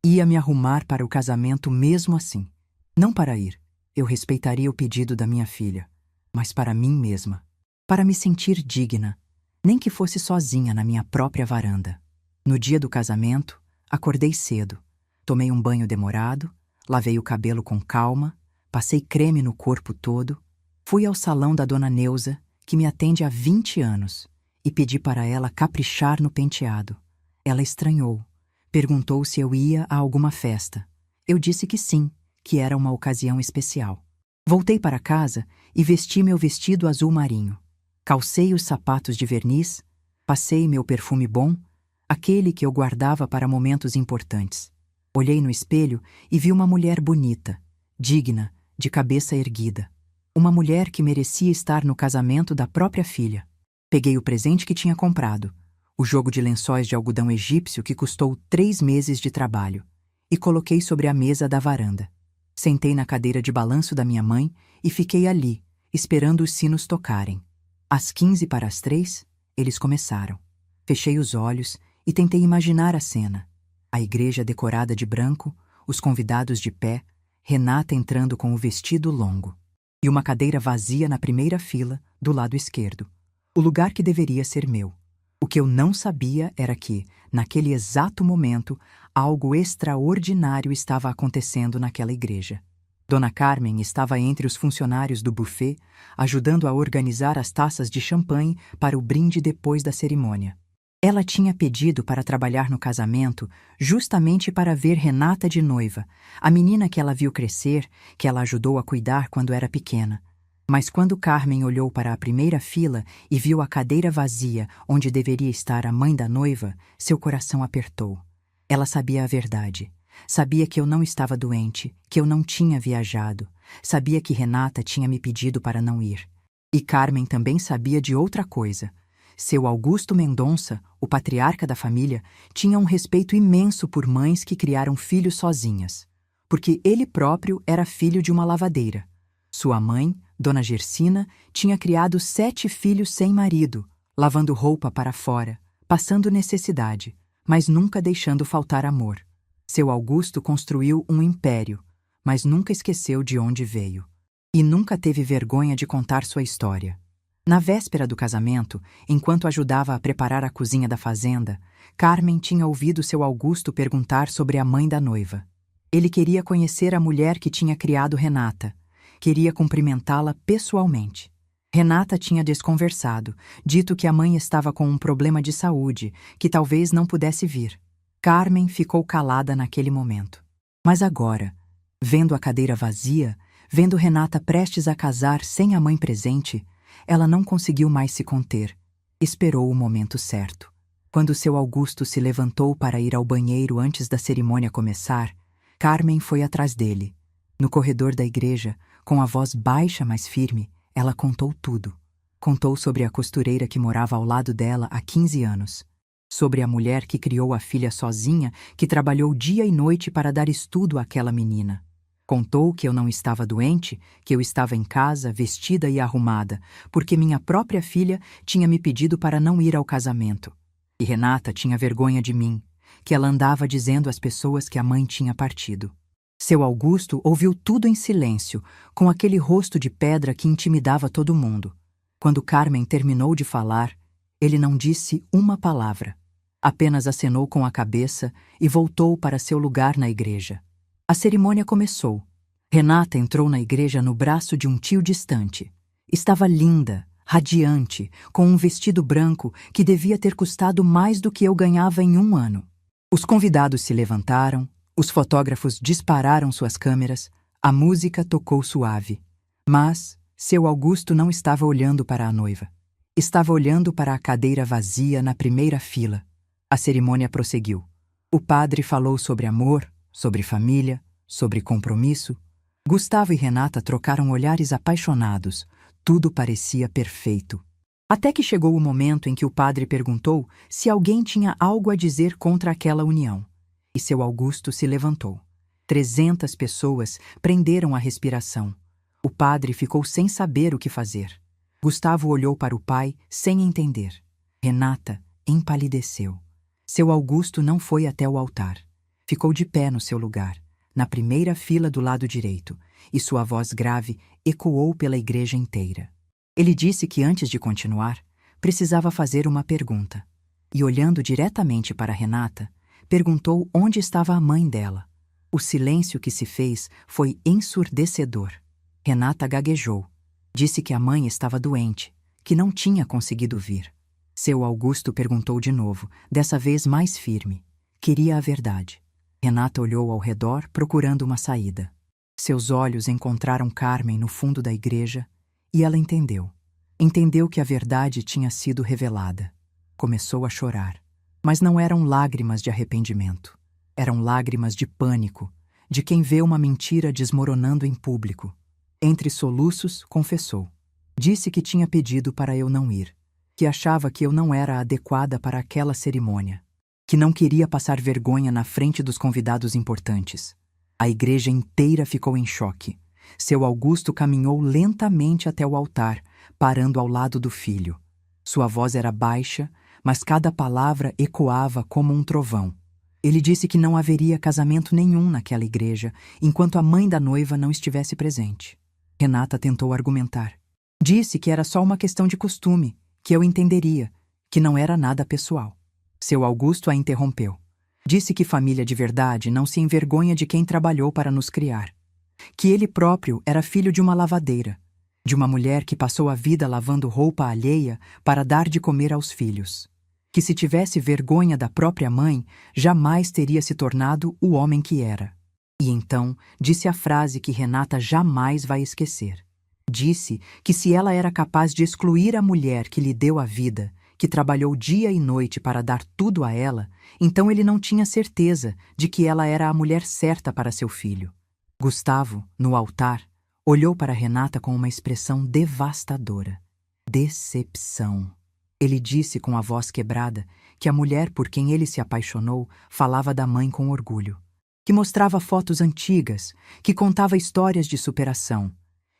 S1: Ia me arrumar para o casamento mesmo assim. Não para ir. Eu respeitaria o pedido da minha filha. Mas para mim mesma. Para me sentir digna. Nem que fosse sozinha na minha própria varanda. No dia do casamento, acordei cedo. Tomei um banho demorado, lavei o cabelo com calma, passei creme no corpo todo, fui ao salão da dona Neuza, que me atende há 20 anos, e pedi para ela caprichar no penteado. Ela estranhou. Perguntou se eu ia a alguma festa. Eu disse que sim, que era uma ocasião especial. Voltei para casa e vesti meu vestido azul marinho. Calcei os sapatos de verniz, passei meu perfume bom, aquele que eu guardava para momentos importantes. Olhei no espelho e vi uma mulher bonita, digna, de cabeça erguida. Uma mulher que merecia estar no casamento da própria filha. Peguei o presente que tinha comprado, o jogo de lençóis de algodão egípcio que custou 3 meses de trabalho, e coloquei sobre a mesa da varanda. Sentei na cadeira de balanço da minha mãe e fiquei ali, esperando os sinos tocarem. Às 15 para as 3, eles começaram. Fechei os olhos e tentei imaginar a cena. A igreja decorada de branco, os convidados de pé, Renata entrando com o vestido longo. E uma cadeira vazia na primeira fila, do lado esquerdo. O lugar que deveria ser meu. O que eu não sabia era que, naquele exato momento, algo extraordinário estava acontecendo naquela igreja. Dona Carmen estava entre os funcionários do buffet, ajudando a organizar as taças de champanhe para o brinde depois da cerimônia. Ela tinha pedido para trabalhar no casamento justamente para ver Renata de noiva, a menina que ela viu crescer, que ela ajudou a cuidar quando era pequena. Mas quando Carmen olhou para a primeira fila e viu a cadeira vazia onde deveria estar a mãe da noiva, seu coração apertou. Ela sabia a verdade. Sabia que eu não estava doente, que eu não tinha viajado. Sabia que Renata tinha me pedido para não ir. E Carmen também sabia de outra coisa. Seu Augusto Mendonça, o patriarca da família, tinha um respeito imenso por mães que criaram filhos sozinhas. Porque ele próprio era filho de uma lavadeira. Sua mãe, Dona Gersina, tinha criado 7 filhos sem marido, lavando roupa para fora, passando necessidade, mas nunca deixando faltar amor. Seu Augusto construiu um império, mas nunca esqueceu de onde veio. E nunca teve vergonha de contar sua história. Na véspera do casamento, enquanto ajudava a preparar a cozinha da fazenda, Carmen tinha ouvido seu Augusto perguntar sobre a mãe da noiva. Ele queria conhecer a mulher que tinha criado Renata. Queria cumprimentá-la pessoalmente. Renata tinha desconversado, dito que a mãe estava com um problema de saúde, que talvez não pudesse vir. Carmen ficou calada naquele momento. Mas agora, vendo a cadeira vazia, vendo Renata prestes a casar sem a mãe presente, ela não conseguiu mais se conter. Esperou o momento certo. Quando seu Augusto se levantou para ir ao banheiro antes da cerimônia começar, Carmen foi atrás dele. No corredor da igreja, com a voz baixa mas firme, ela contou tudo. Contou sobre a costureira que morava ao lado dela há 15 anos. Sobre a mulher que criou a filha sozinha, que trabalhou dia e noite para dar estudo àquela menina. Contou que eu não estava doente, que eu estava em casa, vestida e arrumada, porque minha própria filha tinha me pedido para não ir ao casamento. E Renata tinha vergonha de mim, que ela andava dizendo às pessoas que a mãe tinha partido. Seu Augusto ouviu tudo em silêncio, com aquele rosto de pedra que intimidava todo mundo. Quando Carmen terminou de falar, ele não disse uma palavra. Apenas acenou com a cabeça e voltou para seu lugar na igreja. A cerimônia começou. Renata entrou na igreja no braço de um tio distante. Estava linda, radiante, com um vestido branco que devia ter custado mais do que eu ganhava em 1 ano. Os convidados se levantaram, os fotógrafos dispararam suas câmeras, a música tocou suave. Mas seu Augusto não estava olhando para a noiva. Estava olhando para a cadeira vazia na primeira fila. A cerimônia prosseguiu. O padre falou sobre amor, sobre família, sobre compromisso. Gustavo e Renata trocaram olhares apaixonados. Tudo parecia perfeito. Até que chegou o momento em que o padre perguntou se alguém tinha algo a dizer contra aquela união. E seu Augusto se levantou. 300 pessoas prenderam a respiração. O padre ficou sem saber o que fazer. Gustavo olhou para o pai sem entender. Renata empalideceu. Seu Augusto não foi até o altar. Ficou de pé no seu lugar, na primeira fila do lado direito, e sua voz grave ecoou pela igreja inteira. Ele disse que antes de continuar, precisava fazer uma pergunta. E olhando diretamente para Renata, perguntou onde estava a mãe dela. O silêncio que se fez foi ensurdecedor. Renata gaguejou. Disse que a mãe estava doente, que não tinha conseguido vir. Seu Augusto perguntou de novo, dessa vez mais firme. Queria a verdade. Renata olhou ao redor, procurando uma saída. Seus olhos encontraram Carmen no fundo da igreja e ela entendeu. Entendeu que a verdade tinha sido revelada. Começou a chorar. Mas não eram lágrimas de arrependimento. Eram lágrimas de pânico, de quem vê uma mentira desmoronando em público. Entre soluços, confessou. Disse que tinha pedido para eu não ir, que achava que eu não era adequada para aquela cerimônia, que não queria passar vergonha na frente dos convidados importantes. A igreja inteira ficou em choque. Seu Augusto caminhou lentamente até o altar, parando ao lado do filho. Sua voz era baixa, mas cada palavra ecoava como um trovão. Ele disse que não haveria casamento nenhum naquela igreja, enquanto a mãe da noiva não estivesse presente. Renata tentou argumentar. Disse que era só uma questão de costume, que eu entenderia, que não era nada pessoal. Seu Augusto a interrompeu. Disse que família de verdade não se envergonha de quem trabalhou para nos criar. Que ele próprio era filho de uma lavadeira, de uma mulher que passou a vida lavando roupa alheia para dar de comer aos filhos. Que se tivesse vergonha da própria mãe, jamais teria se tornado o homem que era. E então disse a frase que Renata jamais vai esquecer. Disse que se ela era capaz de excluir a mulher que lhe deu a vida, que trabalhou dia e noite para dar tudo a ela, então ele não tinha certeza de que ela era a mulher certa para seu filho. Gustavo, no altar, olhou para Renata com uma expressão devastadora. Decepção. Ele disse com a voz quebrada que a mulher por quem ele se apaixonou falava da mãe com orgulho, que mostrava fotos antigas, que contava histórias de superação,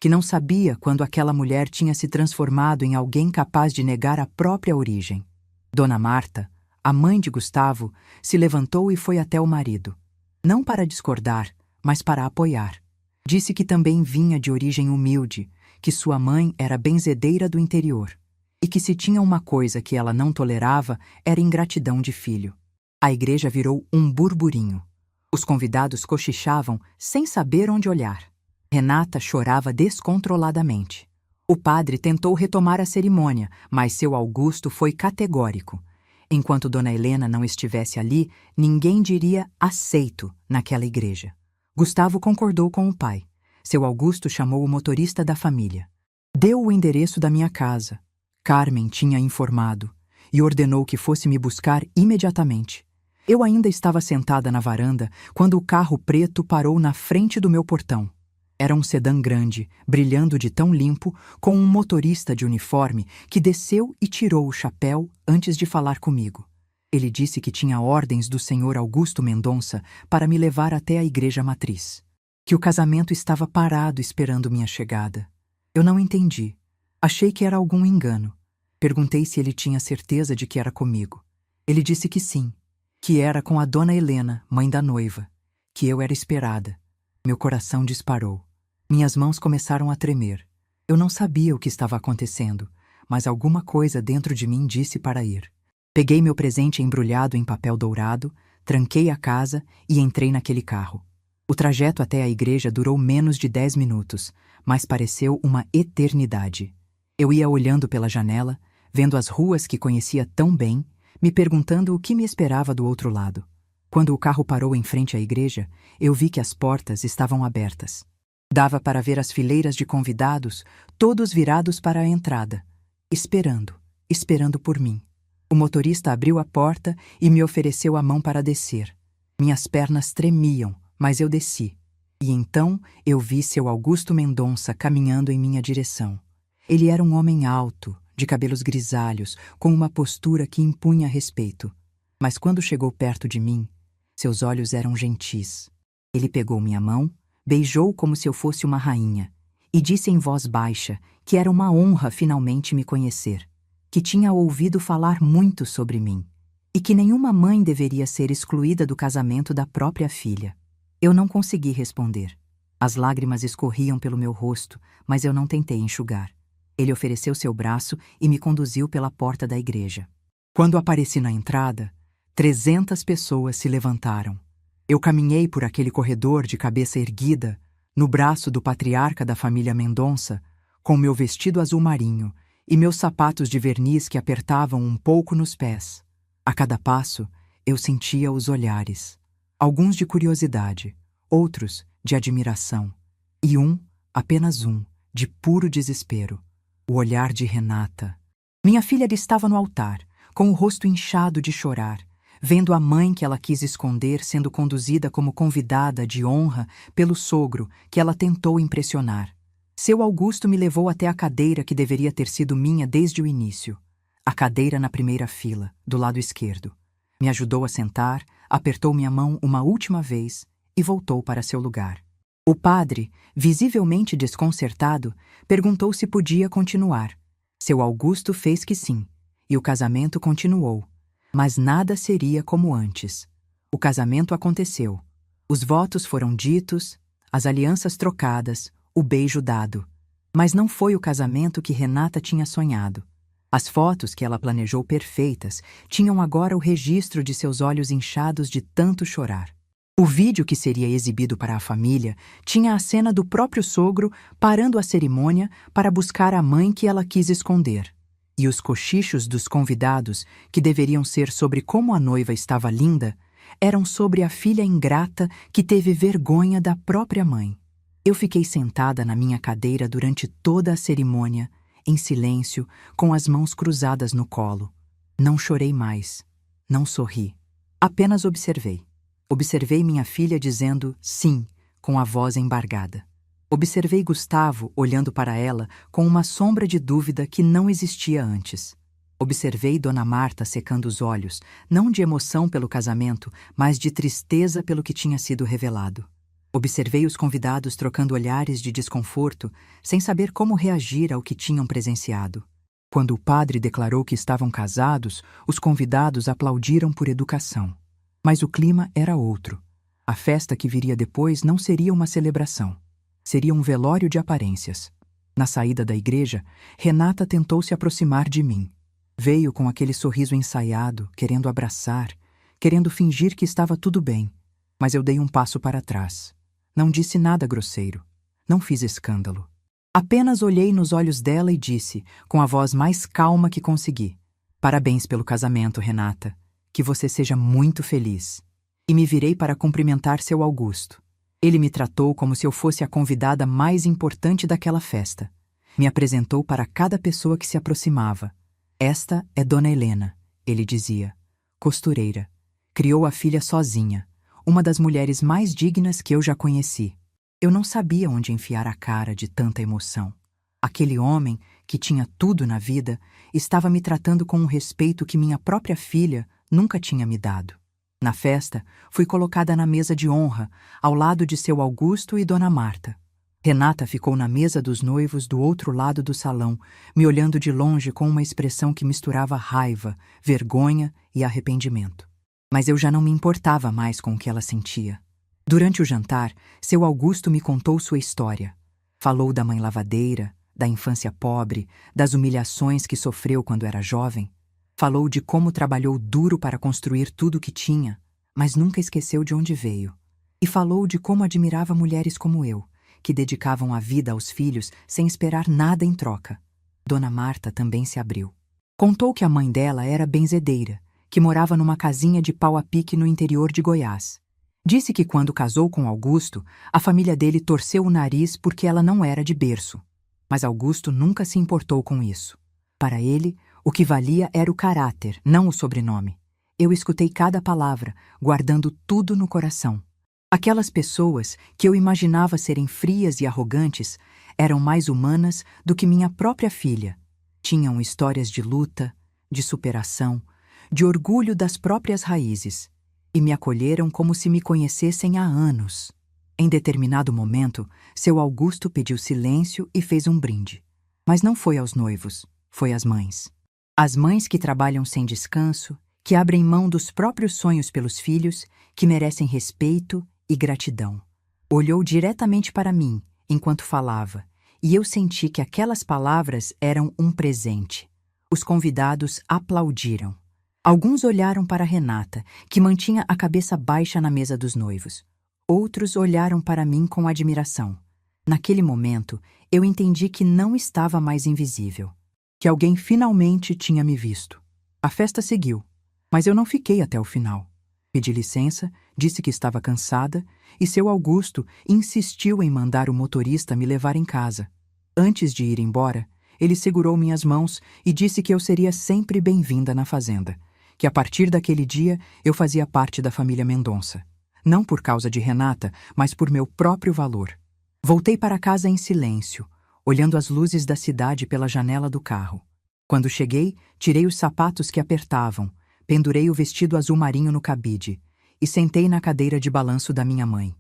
S1: que não sabia quando aquela mulher tinha se transformado em alguém capaz de negar a própria origem. Dona Marta, a mãe de Gustavo, se levantou e foi até o marido. Não para discordar, mas para apoiar. Disse que também vinha de origem humilde, que sua mãe era benzedeira do interior, e que se tinha uma coisa que ela não tolerava era ingratidão de filho. A igreja virou um burburinho. Os convidados cochichavam sem saber onde olhar. Renata chorava descontroladamente. O padre tentou retomar a cerimônia, mas seu Augusto foi categórico. Enquanto Dona Helena não estivesse ali, ninguém diria aceito naquela igreja. Gustavo concordou com o pai. Seu Augusto chamou o motorista da família. Deu o endereço da minha casa. Carmen tinha informado e ordenou que fosse me buscar imediatamente. Eu ainda estava sentada na varanda quando o carro preto parou na frente do meu portão. Era um sedã grande, brilhando de tão limpo, com um motorista de uniforme que desceu e tirou o chapéu antes de falar comigo. Ele disse que tinha ordens do senhor Augusto Mendonça para me levar até a igreja matriz. Que o casamento estava parado esperando minha chegada. Eu não entendi. Achei que era algum engano. Perguntei se ele tinha certeza de que era comigo. Ele disse que sim, que era com a Dona Helena, mãe da noiva, que eu era esperada. Meu coração disparou. Minhas mãos começaram a tremer. Eu não sabia o que estava acontecendo, mas alguma coisa dentro de mim disse para ir. Peguei meu presente embrulhado em papel dourado, tranquei a casa e entrei naquele carro. O trajeto até a igreja durou menos de 10 minutos, mas pareceu uma eternidade. Eu ia olhando pela janela, vendo as ruas que conhecia tão bem, me perguntando o que me esperava do outro lado. Quando o carro parou em frente à igreja, eu vi que as portas estavam abertas. Dava para ver as fileiras de convidados, todos virados para a entrada, esperando por mim. O motorista abriu a porta e me ofereceu a mão para descer. Minhas pernas tremiam, mas eu desci. E então eu vi seu Augusto Mendonça caminhando em minha direção. Ele era um homem alto, de cabelos grisalhos, com uma postura que impunha respeito. Mas quando chegou perto de mim, seus olhos eram gentis. Ele pegou minha mão, beijou como se eu fosse uma rainha, e disse em voz baixa que era uma honra finalmente me conhecer, que tinha ouvido falar muito sobre mim, e que nenhuma mãe deveria ser excluída do casamento da própria filha. Eu não consegui responder. As lágrimas escorriam pelo meu rosto, mas eu não tentei enxugar. Ele ofereceu seu braço e me conduziu pela porta da igreja. Quando apareci na entrada, 300 pessoas se levantaram. Eu caminhei por aquele corredor de cabeça erguida, no braço do patriarca da família Mendonça, com meu vestido azul marinho e meus sapatos de verniz que apertavam um pouco nos pés. A cada passo, eu sentia os olhares. Alguns de curiosidade, outros de admiração. E apenas um, de puro desespero. O olhar de Renata. Minha filha estava no altar, com o rosto inchado de chorar, vendo a mãe que ela quis esconder sendo conduzida como convidada de honra pelo sogro que ela tentou impressionar. Seu Augusto me levou até a cadeira que deveria ter sido minha desde o início. A cadeira na primeira fila, do lado esquerdo. Me ajudou a sentar, apertou minha mão uma última vez e voltou para seu lugar. O padre, visivelmente desconcertado, perguntou se podia continuar. Seu Augusto fez que sim, e o casamento continuou. Mas nada seria como antes. O casamento aconteceu. Os votos foram ditos, as alianças trocadas, o beijo dado. Mas não foi o casamento que Renata tinha sonhado. As fotos que ela planejou perfeitas tinham agora o registro de seus olhos inchados de tanto chorar. O vídeo que seria exibido para a família tinha a cena do próprio sogro parando a cerimônia para buscar a mãe que ela quis esconder. E os cochichos dos convidados, que deveriam ser sobre como a noiva estava linda, eram sobre a filha ingrata que teve vergonha da própria mãe. Eu fiquei sentada na minha cadeira durante toda a cerimônia, em silêncio, com as mãos cruzadas no colo. Não chorei mais. Não sorri. Apenas observei. Observei minha filha dizendo sim, com a voz embargada. Observei Gustavo olhando para ela com uma sombra de dúvida que não existia antes. Observei Dona Marta secando os olhos, não de emoção pelo casamento, mas de tristeza pelo que tinha sido revelado. Observei os convidados trocando olhares de desconforto, sem saber como reagir ao que tinham presenciado. Quando o padre declarou que estavam casados, os convidados aplaudiram por educação. Mas o clima era outro. A festa que viria depois não seria uma celebração. Seria um velório de aparências. Na saída da igreja, Renata tentou se aproximar de mim. Veio com aquele sorriso ensaiado, querendo abraçar, querendo fingir que estava tudo bem. Mas eu dei um passo para trás. Não disse nada grosseiro. Não fiz escândalo. Apenas olhei nos olhos dela e disse, com a voz mais calma que consegui: "Parabéns pelo casamento, Renata. Que você seja muito feliz." E me virei para cumprimentar seu Augusto. Ele me tratou como se eu fosse a convidada mais importante daquela festa. Me apresentou para cada pessoa que se aproximava. "Esta é Dona Helena", ele dizia. "Costureira. Criou a filha sozinha. Uma das mulheres mais dignas que eu já conheci." Eu não sabia onde enfiar a cara de tanta emoção. Aquele homem, que tinha tudo na vida, estava me tratando com um respeito que minha própria filha nunca tinha me dado. Na festa, fui colocada na mesa de honra, ao lado de seu Augusto e Dona Marta. Renata ficou na mesa dos noivos do outro lado do salão, me olhando de longe com uma expressão que misturava raiva, vergonha e arrependimento. Mas eu já não me importava mais com o que ela sentia. Durante o jantar, seu Augusto me contou sua história. Falou da mãe lavadeira, da infância pobre, das humilhações que sofreu quando era jovem. Falou de como trabalhou duro para construir tudo o que tinha, mas nunca esqueceu de onde veio. E falou de como admirava mulheres como eu, que dedicavam a vida aos filhos sem esperar nada em troca. Dona Marta também se abriu. Contou que a mãe dela era benzedeira, que morava numa casinha de pau a pique no interior de Goiás. Disse que quando casou com Augusto, a família dele torceu o nariz porque ela não era de berço. Mas Augusto nunca se importou com isso. Para ele, o que valia era o caráter, não o sobrenome. Eu escutei cada palavra, guardando tudo no coração. Aquelas pessoas que eu imaginava serem frias e arrogantes eram mais humanas do que minha própria filha. Tinham histórias de luta, de superação, de orgulho das próprias raízes, e me acolheram como se me conhecessem há anos. Em determinado momento, seu Augusto pediu silêncio e fez um brinde. Mas não foi aos noivos, foi às mães. As mães que trabalham sem descanso, que abrem mão dos próprios sonhos pelos filhos, que merecem respeito e gratidão. Olhou diretamente para mim, enquanto falava, e eu senti que aquelas palavras eram um presente. Os convidados aplaudiram. Alguns olharam para Renata, que mantinha a cabeça baixa na mesa dos noivos. Outros olharam para mim com admiração. Naquele momento, eu entendi que não estava mais invisível. Que alguém finalmente tinha me visto. A festa seguiu, mas eu não fiquei até o final. Pedi licença, disse que estava cansada, e seu Augusto insistiu em mandar o motorista me levar em casa. Antes de ir embora, ele segurou minhas mãos e disse que eu seria sempre bem-vinda na fazenda, que a partir daquele dia eu fazia parte da família Mendonça. Não por causa de Renata, mas por meu próprio valor. Voltei para casa em silêncio, olhando as luzes da cidade pela janela do carro. Quando cheguei, tirei os sapatos que apertavam, pendurei o vestido azul marinho no cabide e sentei na cadeira de balanço da minha mãe.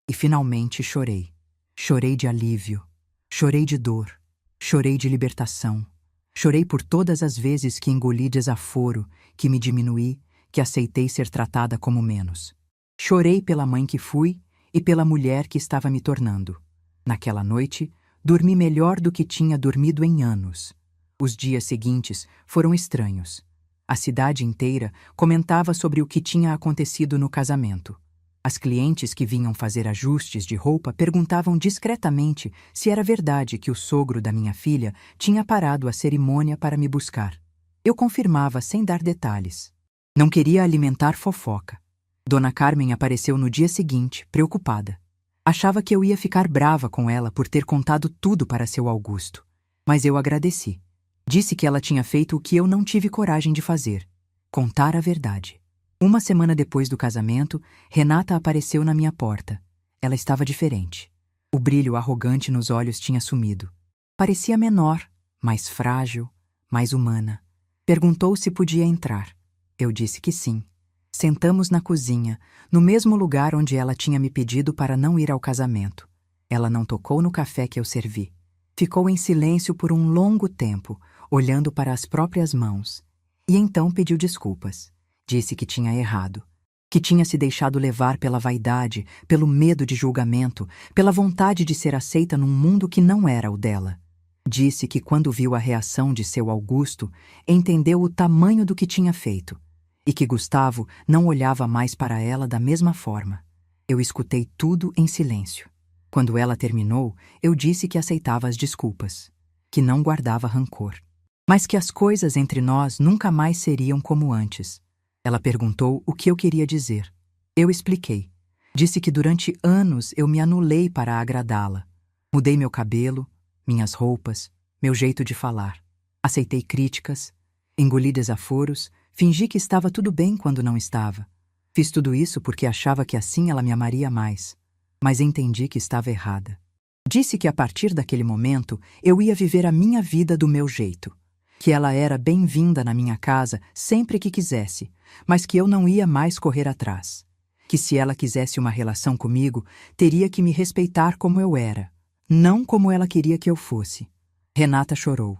S1: E finalmente chorei. Chorei de alívio. Chorei de dor. Chorei de libertação. Chorei por todas as vezes que engoli desaforo, que me diminuí, que aceitei ser tratada como menos. Chorei pela mãe que fui e pela mulher que estava me tornando. Naquela noite, dormi melhor do que tinha dormido em anos. Os dias seguintes foram estranhos. A cidade inteira comentava sobre o que tinha acontecido no casamento. As clientes que vinham fazer ajustes de roupa perguntavam discretamente se era verdade que o sogro da minha filha tinha parado a cerimônia para me buscar. Eu confirmava sem dar detalhes. Não queria alimentar fofoca. Dona Carmen apareceu no dia seguinte, preocupada. Achava que eu ia ficar brava com ela por ter contado tudo para seu Augusto. Mas eu agradeci. Disse que ela tinha feito o que eu não tive coragem de fazer: contar a verdade. Uma semana depois do casamento, Renata apareceu na minha porta. Ela estava diferente. O brilho arrogante nos olhos tinha sumido. Parecia menor, mais frágil, mais humana. Perguntou se podia entrar. Eu disse que sim. Sentamos na cozinha, no mesmo lugar onde ela tinha me pedido para não ir ao casamento. Ela não tocou no café que eu servi. Ficou em silêncio por um longo tempo, olhando para as próprias mãos. E então pediu desculpas. Disse que tinha errado, que tinha se deixado levar pela vaidade, pelo medo de julgamento, pela vontade de ser aceita num mundo que não era o dela. Disse que quando viu a reação de seu Augusto, entendeu o tamanho do que tinha feito, e que Gustavo não olhava mais para ela da mesma forma. Eu escutei tudo em silêncio. Quando ela terminou, eu disse que aceitava as desculpas, que não guardava rancor, mas que as coisas entre nós nunca mais seriam como antes. Ela perguntou o que eu queria dizer. Eu expliquei. Disse que durante anos eu me anulei para agradá-la. Mudei meu cabelo, minhas roupas, meu jeito de falar. Aceitei críticas, engoli desaforos, fingi que estava tudo bem quando não estava. Fiz tudo isso porque achava que assim ela me amaria mais. Mas entendi que estava errada. Disse que a partir daquele momento eu ia viver a minha vida do meu jeito. Que ela era bem-vinda na minha casa sempre que quisesse, mas que eu não ia mais correr atrás. Que se ela quisesse uma relação comigo, teria que me respeitar como eu era, não como ela queria que eu fosse. Renata chorou.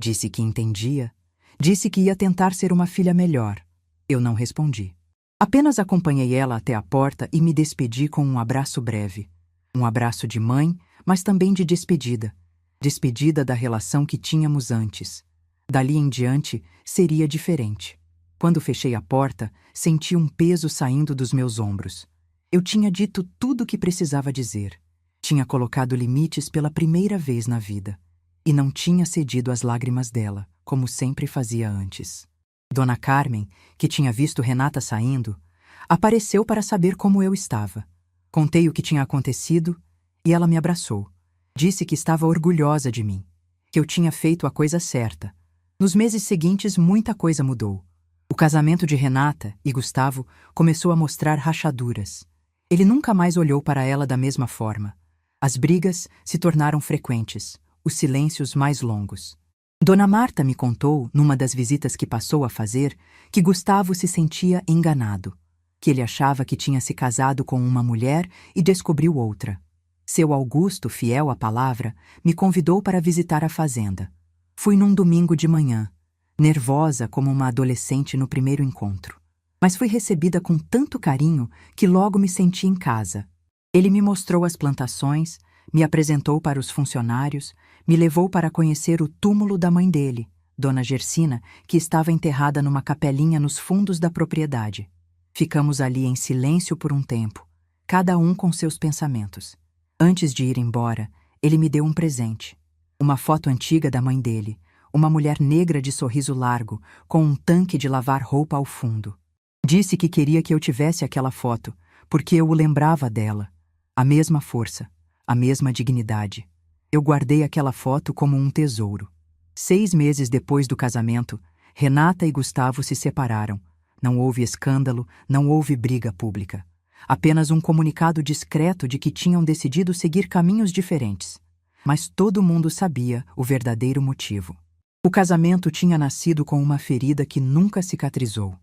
S1: Disse que entendia. Disse que ia tentar ser uma filha melhor. Eu não respondi. Apenas acompanhei ela até a porta e me despedi com um abraço breve. Um abraço de mãe, mas também de despedida. Despedida da relação que tínhamos antes. Dali em diante, seria diferente. Quando fechei a porta, senti um peso saindo dos meus ombros. Eu tinha dito tudo o que precisava dizer. Tinha colocado limites pela primeira vez na vida. E não tinha cedido às lágrimas dela, como sempre fazia antes. Dona Carmen, que tinha visto Renata saindo, apareceu para saber como eu estava. Contei o que tinha acontecido e ela me abraçou. Disse que estava orgulhosa de mim, que eu tinha feito a coisa certa. Nos meses seguintes, muita coisa mudou. O casamento de Renata e Gustavo começou a mostrar rachaduras. Ele nunca mais olhou para ela da mesma forma. As brigas se tornaram frequentes, os silêncios mais longos. Dona Marta me contou, numa das visitas que passou a fazer, que Gustavo se sentia enganado, que ele achava que tinha se casado com uma mulher e descobriu outra. Seu Augusto, fiel à palavra, me convidou para visitar a fazenda. Fui num domingo de manhã, nervosa como uma adolescente no primeiro encontro. Mas fui recebida com tanto carinho que logo me senti em casa. Ele me mostrou as plantações, me apresentou para os funcionários, me levou para conhecer o túmulo da mãe dele, Dona Gersina, que estava enterrada numa capelinha nos fundos da propriedade. Ficamos ali em silêncio por um tempo, cada um com seus pensamentos. Antes de ir embora, ele me deu um presente. Uma foto antiga da mãe dele, uma mulher negra de sorriso largo, com um tanque de lavar roupa ao fundo. Disse que queria que eu tivesse aquela foto, porque eu o lembrava dela. A mesma força, a mesma dignidade. Eu guardei aquela foto como um tesouro. 6 meses depois do casamento, Renata e Gustavo se separaram. Não houve escândalo, não houve briga pública. Apenas um comunicado discreto de que tinham decidido seguir caminhos diferentes. Mas todo mundo sabia o verdadeiro motivo. O casamento tinha nascido com uma ferida que nunca cicatrizou.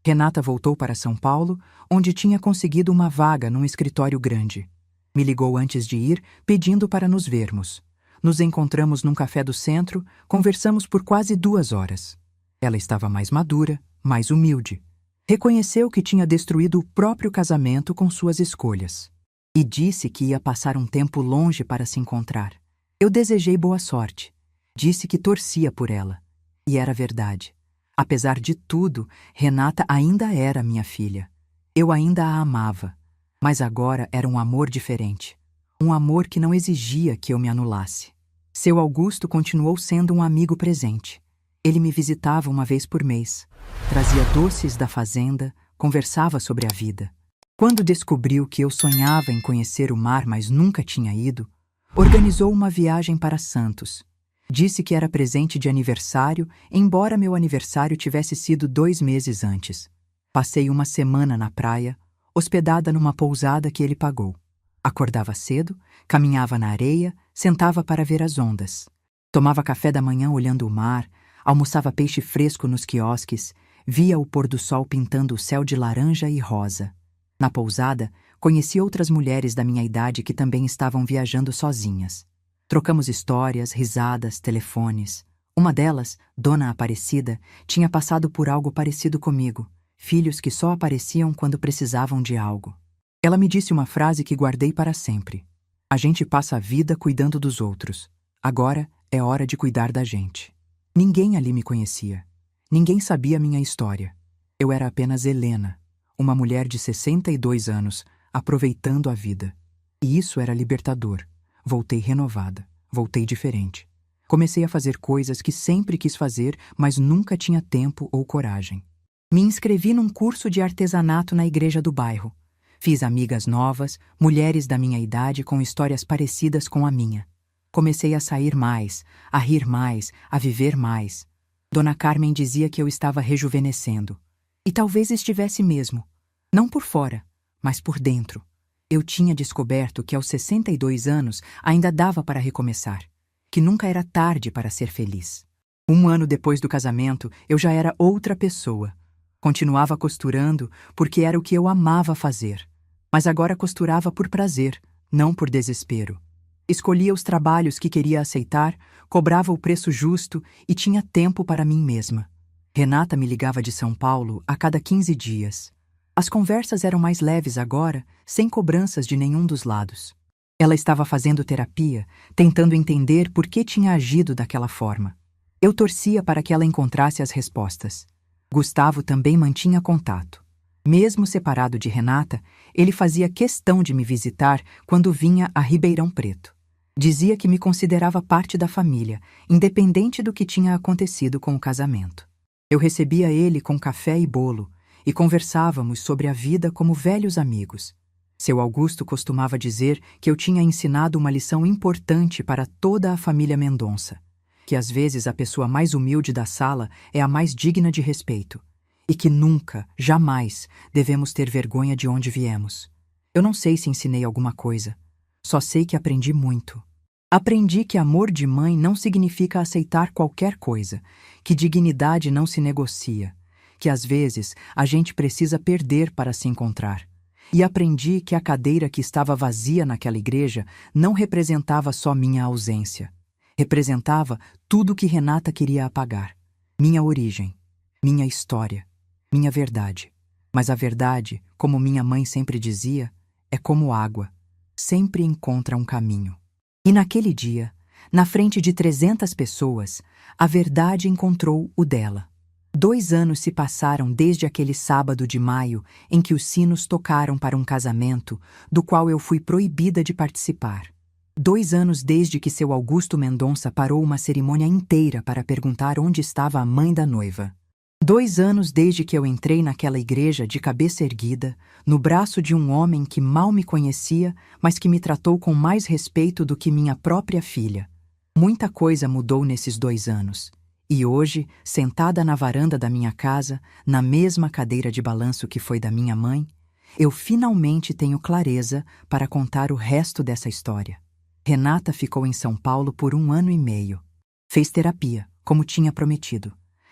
S1: Renata voltou para São Paulo, onde tinha conseguido uma vaga num escritório grande. Me ligou antes de ir, pedindo para nos vermos. Nos encontramos num café do centro, conversamos por quase 2 horas. Ela estava mais madura, mais humilde. Reconheceu que tinha destruído o próprio casamento com suas escolhas. E disse que ia passar um tempo longe para se encontrar. Eu desejei boa sorte. Disse que torcia por ela. E era verdade. Apesar de tudo, Renata ainda era minha filha. Eu ainda a amava. Mas agora era um amor diferente. Um amor que não exigia que eu me anulasse. Seu Augusto continuou sendo um amigo presente. Ele me visitava uma vez por mês. Trazia doces da fazenda, conversava sobre a vida. Quando descobriu que eu sonhava em conhecer o mar, mas nunca tinha ido, organizou uma viagem para Santos. Disse que era presente de aniversário, embora meu aniversário tivesse sido 2 meses antes. Passei uma semana na praia, hospedada numa pousada que ele pagou. Acordava cedo, caminhava na areia, sentava para ver as ondas. Tomava café da manhã olhando o mar, almoçava peixe fresco nos quiosques, via o pôr do sol pintando o céu de laranja e rosa. Na pousada, conheci outras mulheres da minha idade que também estavam viajando sozinhas. Trocamos histórias, risadas, telefones. Uma delas, Dona Aparecida, tinha passado por algo parecido comigo, filhos que só apareciam quando precisavam de algo. Ela me disse uma frase que guardei para sempre. A gente passa a vida cuidando dos outros. Agora é hora de cuidar da gente. Ninguém ali me conhecia. Ninguém sabia minha história. Eu era apenas Helena, uma mulher de 62 anos, aproveitando a vida. E isso era libertador. Voltei renovada. Voltei diferente. Comecei a fazer coisas que sempre quis fazer, mas nunca tinha tempo ou coragem. Me inscrevi num curso de artesanato na igreja do bairro. Fiz amigas novas, mulheres da minha idade com histórias parecidas com a minha. Comecei a sair mais, a rir mais, a viver mais. Dona Carmen dizia que eu estava rejuvenescendo. E talvez estivesse mesmo. Não por fora, mas por dentro. Eu tinha descoberto que aos 62 anos ainda dava para recomeçar. Que nunca era tarde para ser feliz. 1 ano depois do casamento, eu já era outra pessoa. Continuava costurando porque era o que eu amava fazer. Mas agora costurava por prazer, não por desespero. Escolhia os trabalhos que queria aceitar, cobrava o preço justo e tinha tempo para mim mesma. Renata me ligava de São Paulo a cada 15 dias. As conversas eram mais leves agora, sem cobranças de nenhum dos lados. Ela estava fazendo terapia, tentando entender por que tinha agido daquela forma. Eu torcia para que ela encontrasse as respostas. Gustavo também mantinha contato. Mesmo separado de Renata, ele fazia questão de me visitar quando vinha a Ribeirão Preto. Dizia que me considerava parte da família, independente do que tinha acontecido com o casamento. Eu recebia ele com café e bolo, e conversávamos sobre a vida como velhos amigos. Seu Augusto costumava dizer que eu tinha ensinado uma lição importante para toda a família Mendonça. Que às vezes a pessoa mais humilde da sala é a mais digna de respeito, e que nunca, jamais, devemos ter vergonha de onde viemos. Eu não sei se ensinei alguma coisa, só sei que aprendi muito. Aprendi que amor de mãe não significa aceitar qualquer coisa, que dignidade não se negocia, que às vezes a gente precisa perder para se encontrar. E aprendi que a cadeira que estava vazia naquela igreja não representava só minha ausência. Representava tudo que Renata queria apagar. Minha origem, minha história, minha verdade. Mas a verdade, como minha mãe sempre dizia, é como água. Sempre encontra um caminho. E naquele dia, na frente de 300 pessoas, a verdade encontrou o dela. 2 anos se passaram desde aquele sábado de maio em que os sinos tocaram para um casamento do qual eu fui proibida de participar. 2 anos desde que seu Augusto Mendonça parou uma cerimônia inteira para perguntar onde estava a mãe da noiva. 2 anos desde que eu entrei naquela igreja de cabeça erguida, no braço de um homem que mal me conhecia, mas que me tratou com mais respeito do que minha própria filha. Muita coisa mudou nesses 2 anos. E hoje, sentada na varanda da minha casa, na mesma cadeira de balanço que foi da minha mãe, eu finalmente tenho clareza para contar o resto dessa história. Renata ficou em São Paulo por 1 ano e meio. Fez terapia, como tinha prometido.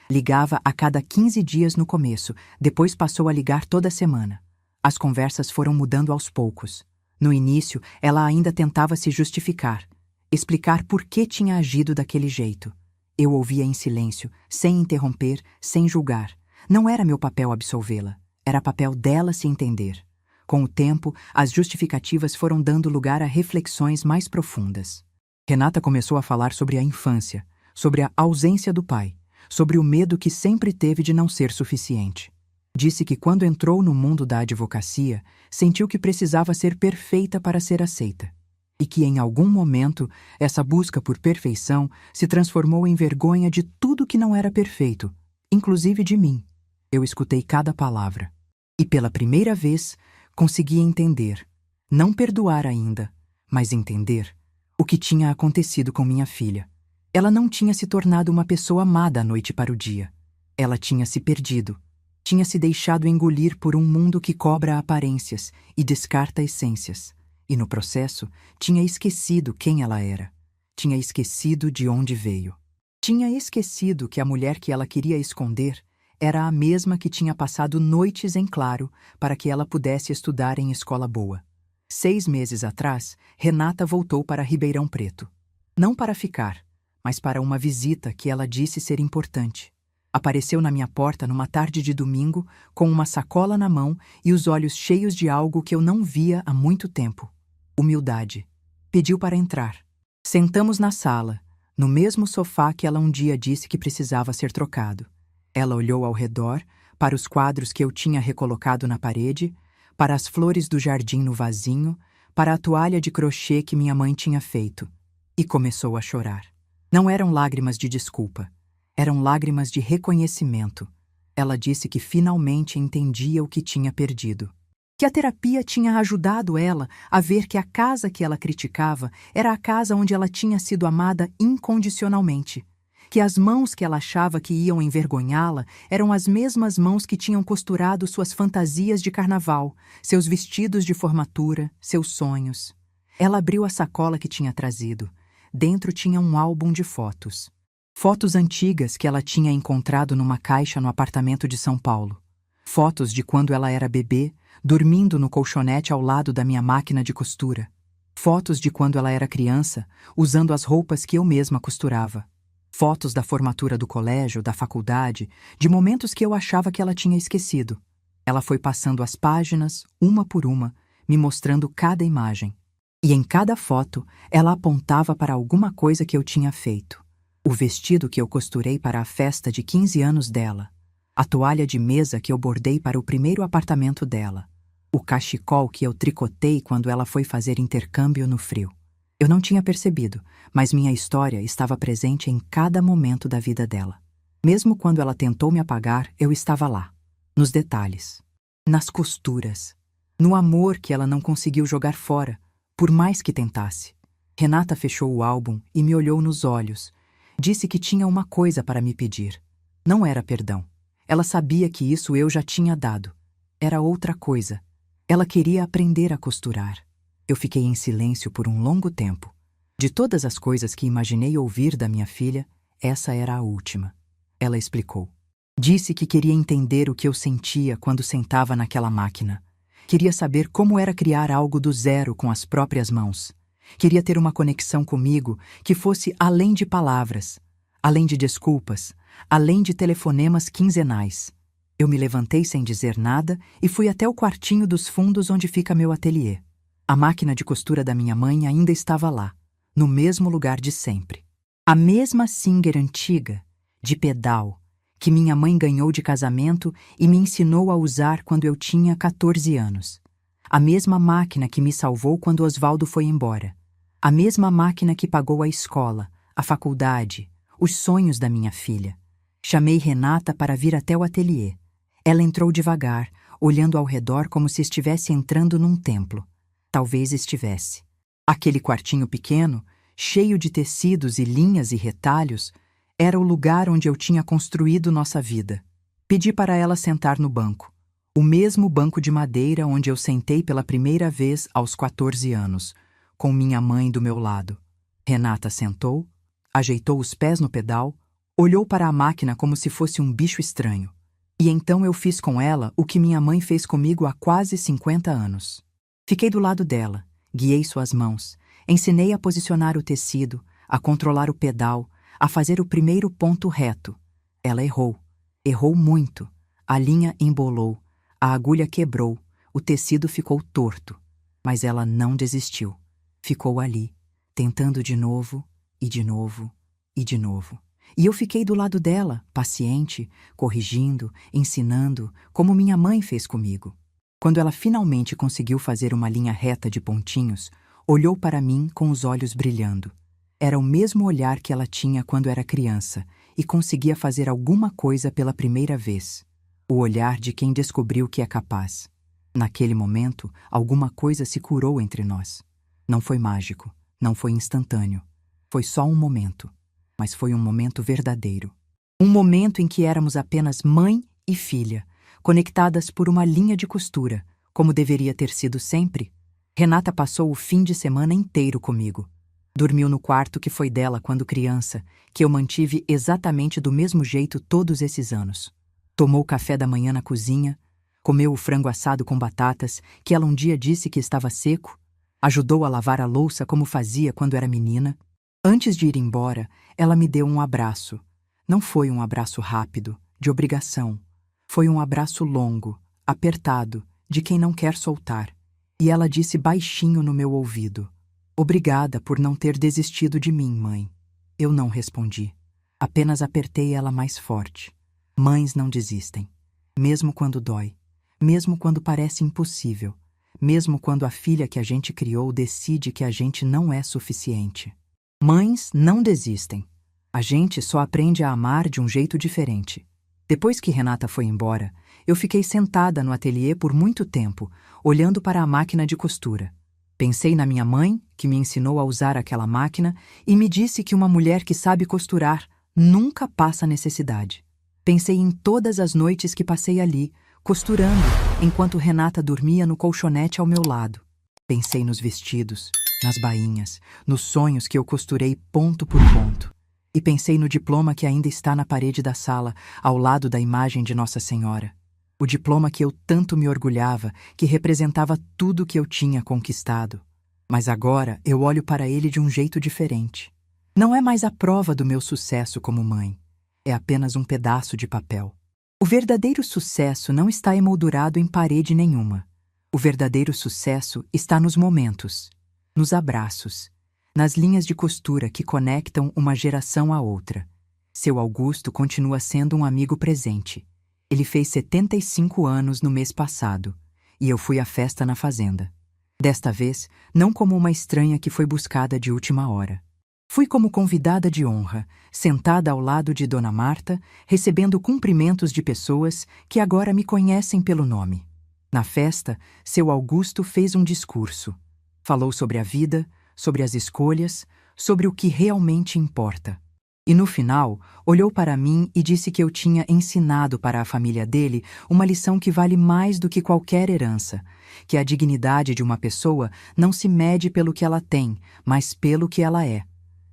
S1: Ligava a cada 15 dias no começo, depois passou a ligar toda semana. As conversas foram mudando aos poucos. No início, ela ainda tentava se justificar, explicar por que tinha agido daquele jeito. Eu ouvia em silêncio, sem interromper, sem julgar. Não era meu papel absolvê-la, era papel dela se entender. Com o tempo, as justificativas foram dando lugar a reflexões mais profundas. Renata começou a falar sobre a infância, sobre a ausência do pai, sobre o medo que sempre teve de não ser suficiente. Disse que quando entrou no mundo da advocacia, sentiu que precisava ser perfeita para ser aceita. E que em algum momento, essa busca por perfeição se transformou em vergonha de tudo que não era perfeito, inclusive de mim. Eu escutei cada palavra. E pela primeira vez, consegui entender, não perdoar ainda, mas entender o que tinha acontecido com minha filha. Ela não tinha se tornado uma pessoa má da noite para o dia. Ela tinha se perdido. Tinha se deixado engolir por um mundo que cobra aparências e descarta essências. E no processo, tinha esquecido quem ela era. Tinha esquecido de onde veio. Tinha esquecido que a mulher que ela queria esconder era a mesma que tinha passado noites em claro para que ela pudesse estudar em escola boa. 6 meses atrás, Renata voltou para Ribeirão Preto. Não para ficar, mas para uma visita que ela disse ser importante. Apareceu na minha porta numa tarde de domingo, com uma sacola na mão e os olhos cheios de algo que eu não via há muito tempo. Humildade. Pediu para entrar. Sentamos na sala, no mesmo sofá que ela um dia disse que precisava ser trocado. Ela olhou ao redor, para os quadros que eu tinha recolocado na parede, para as flores do jardim no vasinho, para a toalha de crochê que minha mãe tinha feito, e começou a chorar. Não eram lágrimas de desculpa, eram lágrimas de reconhecimento. Ela disse que finalmente entendia o que tinha perdido. Que a terapia tinha ajudado ela a ver que a casa que ela criticava era a casa onde ela tinha sido amada incondicionalmente. Que as mãos que ela achava que iam envergonhá-la eram as mesmas mãos que tinham costurado suas fantasias de carnaval, seus vestidos de formatura, seus sonhos. Ela abriu a sacola que tinha trazido. Dentro tinha um álbum de fotos. Fotos antigas que ela tinha encontrado numa caixa no apartamento de São Paulo. Fotos de quando ela era bebê, dormindo no colchonete ao lado da minha máquina de costura. Fotos de quando ela era criança, usando as roupas que eu mesma costurava. Fotos da formatura do colégio, da faculdade, de momentos que eu achava que ela tinha esquecido. Ela foi passando as páginas, uma por uma, me mostrando cada imagem. E em cada foto, ela apontava para alguma coisa que eu tinha feito. O vestido que eu costurei para a festa de 15 anos dela. A toalha de mesa que eu bordei para o primeiro apartamento dela. O cachecol que eu tricotei quando ela foi fazer intercâmbio no frio. Eu não tinha percebido, mas minha história estava presente em cada momento da vida dela. Mesmo quando ela tentou me apagar, eu estava lá. Nos detalhes. Nas costuras. No amor que ela não conseguiu jogar fora, por mais que tentasse. Renata fechou o álbum e me olhou nos olhos. Disse que tinha uma coisa para me pedir. Não era perdão. Ela sabia que isso eu já tinha dado. Era outra coisa. Ela queria aprender a costurar. Eu fiquei em silêncio por um longo tempo. De todas as coisas que imaginei ouvir da minha filha, essa era a última. Ela explicou. Disse que queria entender o que eu sentia quando sentava naquela máquina. Queria saber como era criar algo do zero com as próprias mãos. Queria ter uma conexão comigo que fosse além de palavras, além de desculpas, além de telefonemas quinzenais. Eu me levantei sem dizer nada e fui até o quartinho dos fundos onde fica meu ateliê. A máquina de costura da minha mãe ainda estava lá, no mesmo lugar de sempre. A mesma Singer antiga, de pedal, que minha mãe ganhou de casamento e me ensinou a usar quando eu tinha 14 anos. A mesma máquina que me salvou quando Osvaldo foi embora. A mesma máquina que pagou a escola, a faculdade, os sonhos da minha filha. Chamei Renata para vir até o ateliê. Ela entrou devagar, olhando ao redor como se estivesse entrando num templo. Talvez estivesse. Aquele quartinho pequeno, cheio de tecidos e linhas e retalhos, era o lugar onde eu tinha construído nossa vida. Pedi para ela sentar no banco. O mesmo banco de madeira onde eu sentei pela primeira vez aos 14 anos, com minha mãe do meu lado. Renata sentou, ajeitou os pés no pedal, olhou para a máquina como se fosse um bicho estranho. E então eu fiz com ela o que minha mãe fez comigo há quase 50 anos. Fiquei do lado dela, guiei suas mãos, ensinei a posicionar o tecido, a controlar o pedal, a fazer o primeiro ponto reto. Ela errou. Errou muito. A linha embolou, a agulha quebrou, o tecido ficou torto. Mas ela não desistiu. Ficou ali, tentando de novo, e de novo, e de novo. E eu fiquei do lado dela, paciente, corrigindo, ensinando, como minha mãe fez comigo. Quando ela finalmente conseguiu fazer uma linha reta de pontinhos, olhou para mim com os olhos brilhando. Era o mesmo olhar que ela tinha quando era criança e conseguia fazer alguma coisa pela primeira vez. O olhar de quem descobriu que é capaz. Naquele momento, alguma coisa se curou entre nós. Não foi mágico, não foi instantâneo. Foi só um momento. Mas foi um momento verdadeiro. Um momento em que éramos apenas mãe e filha, conectadas por uma linha de costura, como deveria ter sido sempre. Renata passou o fim de semana inteiro comigo. Dormiu no quarto que foi dela quando criança, que eu mantive exatamente do mesmo jeito todos esses anos. Tomou café da manhã na cozinha, comeu o frango assado com batatas, que ela um dia disse que estava seco, ajudou a lavar a louça como fazia quando era menina. Antes de ir embora, ela me deu um abraço. Não foi um abraço rápido, de obrigação. Foi um abraço longo, apertado, de quem não quer soltar. E ela disse baixinho no meu ouvido: "Obrigada por não ter desistido de mim, mãe." Eu não respondi. Apenas apertei ela mais forte. Mães não desistem. Mesmo quando dói. Mesmo quando parece impossível. Mesmo quando a filha que a gente criou decide que a gente não é suficiente. Mães não desistem. A gente só aprende a amar de um jeito diferente. Depois que Renata foi embora, eu fiquei sentada no ateliê por muito tempo, olhando para a máquina de costura. Pensei na minha mãe, que me ensinou a usar aquela máquina e me disse que uma mulher que sabe costurar nunca passa necessidade. Pensei em todas as noites que passei ali, costurando, enquanto Renata dormia no colchonete ao meu lado. Pensei nos vestidos, nas bainhas, nos sonhos que eu costurei ponto por ponto. E pensei no diploma que ainda está na parede da sala, ao lado da imagem de Nossa Senhora. O diploma que eu tanto me orgulhava, que representava tudo que eu tinha conquistado. Mas agora eu olho para ele de um jeito diferente. Não é mais a prova do meu sucesso como mãe. É apenas um pedaço de papel. O verdadeiro sucesso não está emoldurado em parede nenhuma. O verdadeiro sucesso está nos momentos, nos abraços, nas linhas de costura que conectam uma geração à outra. Seu Augusto continua sendo um amigo presente. Ele fez 75 anos no mês passado, e eu fui à festa na fazenda. Desta vez, não como uma estranha que foi buscada de última hora. Fui como convidada de honra, sentada ao lado de Dona Marta, recebendo cumprimentos de pessoas que agora me conhecem pelo nome. Na festa, seu Augusto fez um discurso. Falou sobre a vida, sobre as escolhas, sobre o que realmente importa. E no final, olhou para mim e disse que eu tinha ensinado para a família dele uma lição que vale mais do que qualquer herança, que a dignidade de uma pessoa não se mede pelo que ela tem, mas pelo que ela é.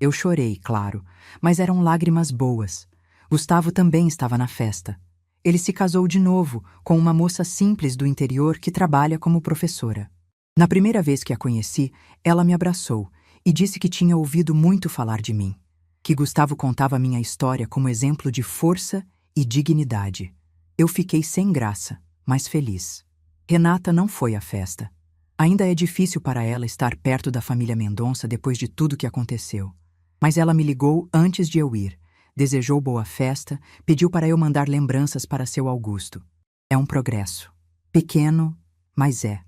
S1: Eu chorei, claro, mas eram lágrimas boas. Gustavo também estava na festa. Ele se casou de novo com uma moça simples do interior que trabalha como professora. Na primeira vez que a conheci, ela me abraçou e disse que tinha ouvido muito falar de mim, que Gustavo contava minha história como exemplo de força e dignidade. Eu fiquei sem graça, mas feliz. Renata não foi à festa. Ainda é difícil para ela estar perto da família Mendonça depois de tudo que aconteceu. Mas ela me ligou antes de eu ir, desejou boa festa, pediu para eu mandar lembranças para seu Augusto. É um progresso. Pequeno, mas é.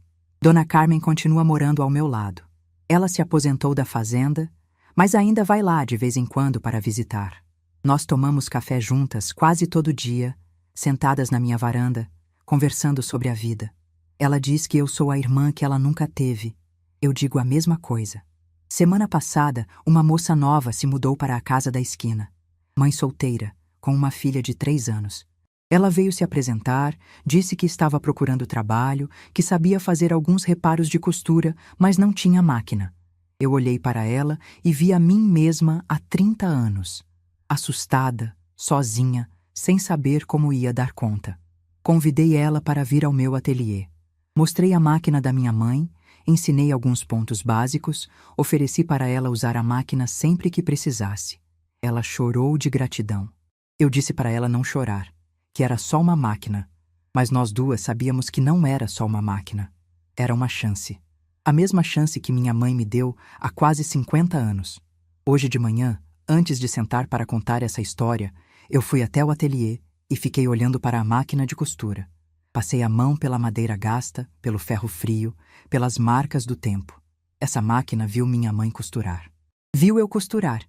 S1: Dona Carmen continua morando ao meu lado. Ela se aposentou da fazenda, mas ainda vai lá de vez em quando para visitar. Nós tomamos café juntas quase todo dia, sentadas na minha varanda, conversando sobre a vida. Ela diz que eu sou a irmã que ela nunca teve. Eu digo a mesma coisa. Semana passada, uma moça nova se mudou para a casa da esquina. Mãe solteira, com uma filha de 3 anos. Ela veio se apresentar, disse que estava procurando trabalho, que sabia fazer alguns reparos de costura, mas não tinha máquina. Eu olhei para ela e vi a mim mesma há 30 anos. Assustada, sozinha, sem saber como ia dar conta. Convidei ela para vir ao meu ateliê. Mostrei a máquina da minha mãe, ensinei alguns pontos básicos, ofereci para ela usar a máquina sempre que precisasse. Ela chorou de gratidão. Eu disse para ela não chorar, que era só uma máquina, mas nós duas sabíamos que não era só uma máquina. Era uma chance. A mesma chance que minha mãe me deu há quase 50 anos. Hoje de manhã, antes de sentar para contar essa história, eu fui até o ateliê e fiquei olhando para a máquina de costura. Passei a mão pela madeira gasta, pelo ferro frio, pelas marcas do tempo. Essa máquina viu minha mãe costurar. Viu eu costurar.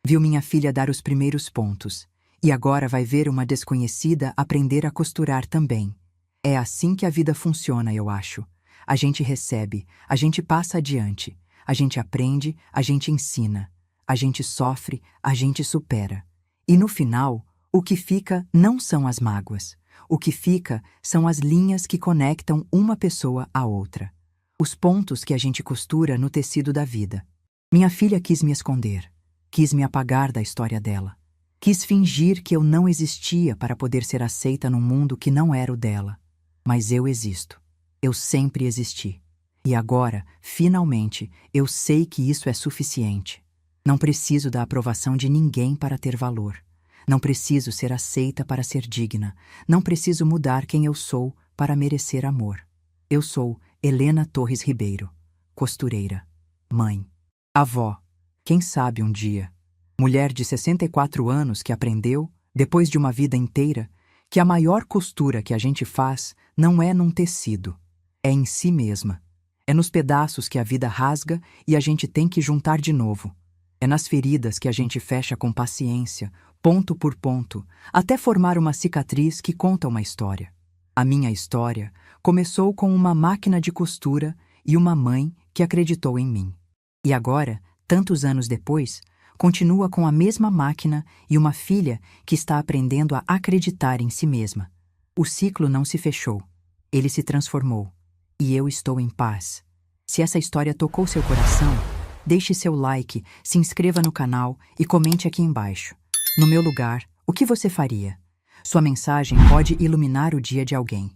S1: Viu minha filha dar os primeiros pontos. E agora vai ver uma desconhecida aprender a costurar também. É assim que a vida funciona, eu acho. A gente recebe, a gente passa adiante, a gente aprende, a gente ensina, a gente sofre, a gente supera. E no final, o que fica não são as mágoas. O que fica são as linhas que conectam uma pessoa à outra. Os pontos que a gente costura no tecido da vida. Minha filha quis me esconder, quis me apagar da história dela. Quis fingir que eu não existia para poder ser aceita num mundo que não era o dela. Mas eu existo. Eu sempre existi. E agora, finalmente, eu sei que isso é suficiente. Não preciso da aprovação de ninguém para ter valor. Não preciso ser aceita para ser digna. Não preciso mudar quem eu sou para merecer amor. Eu sou Helena Torres Ribeiro, costureira, mãe, avó, quem sabe um dia, mulher de 64 anos que aprendeu, depois de uma vida inteira, que a maior costura que a gente faz não é num tecido, é em si mesma. É nos pedaços que a vida rasga e a gente tem que juntar de novo. É nas feridas que a gente fecha com paciência, ponto por ponto, até formar uma cicatriz que conta uma história. A minha história começou com uma máquina de costura e uma mãe que acreditou em mim. E agora, tantos anos depois, continua com a mesma máquina e uma filha que está aprendendo a acreditar em si mesma. O ciclo não se fechou. Ele se transformou. E eu estou em paz. Se essa história tocou seu coração, deixe seu like, se inscreva no canal e comente aqui embaixo. No meu lugar, o que você faria? Sua mensagem pode iluminar o dia de alguém.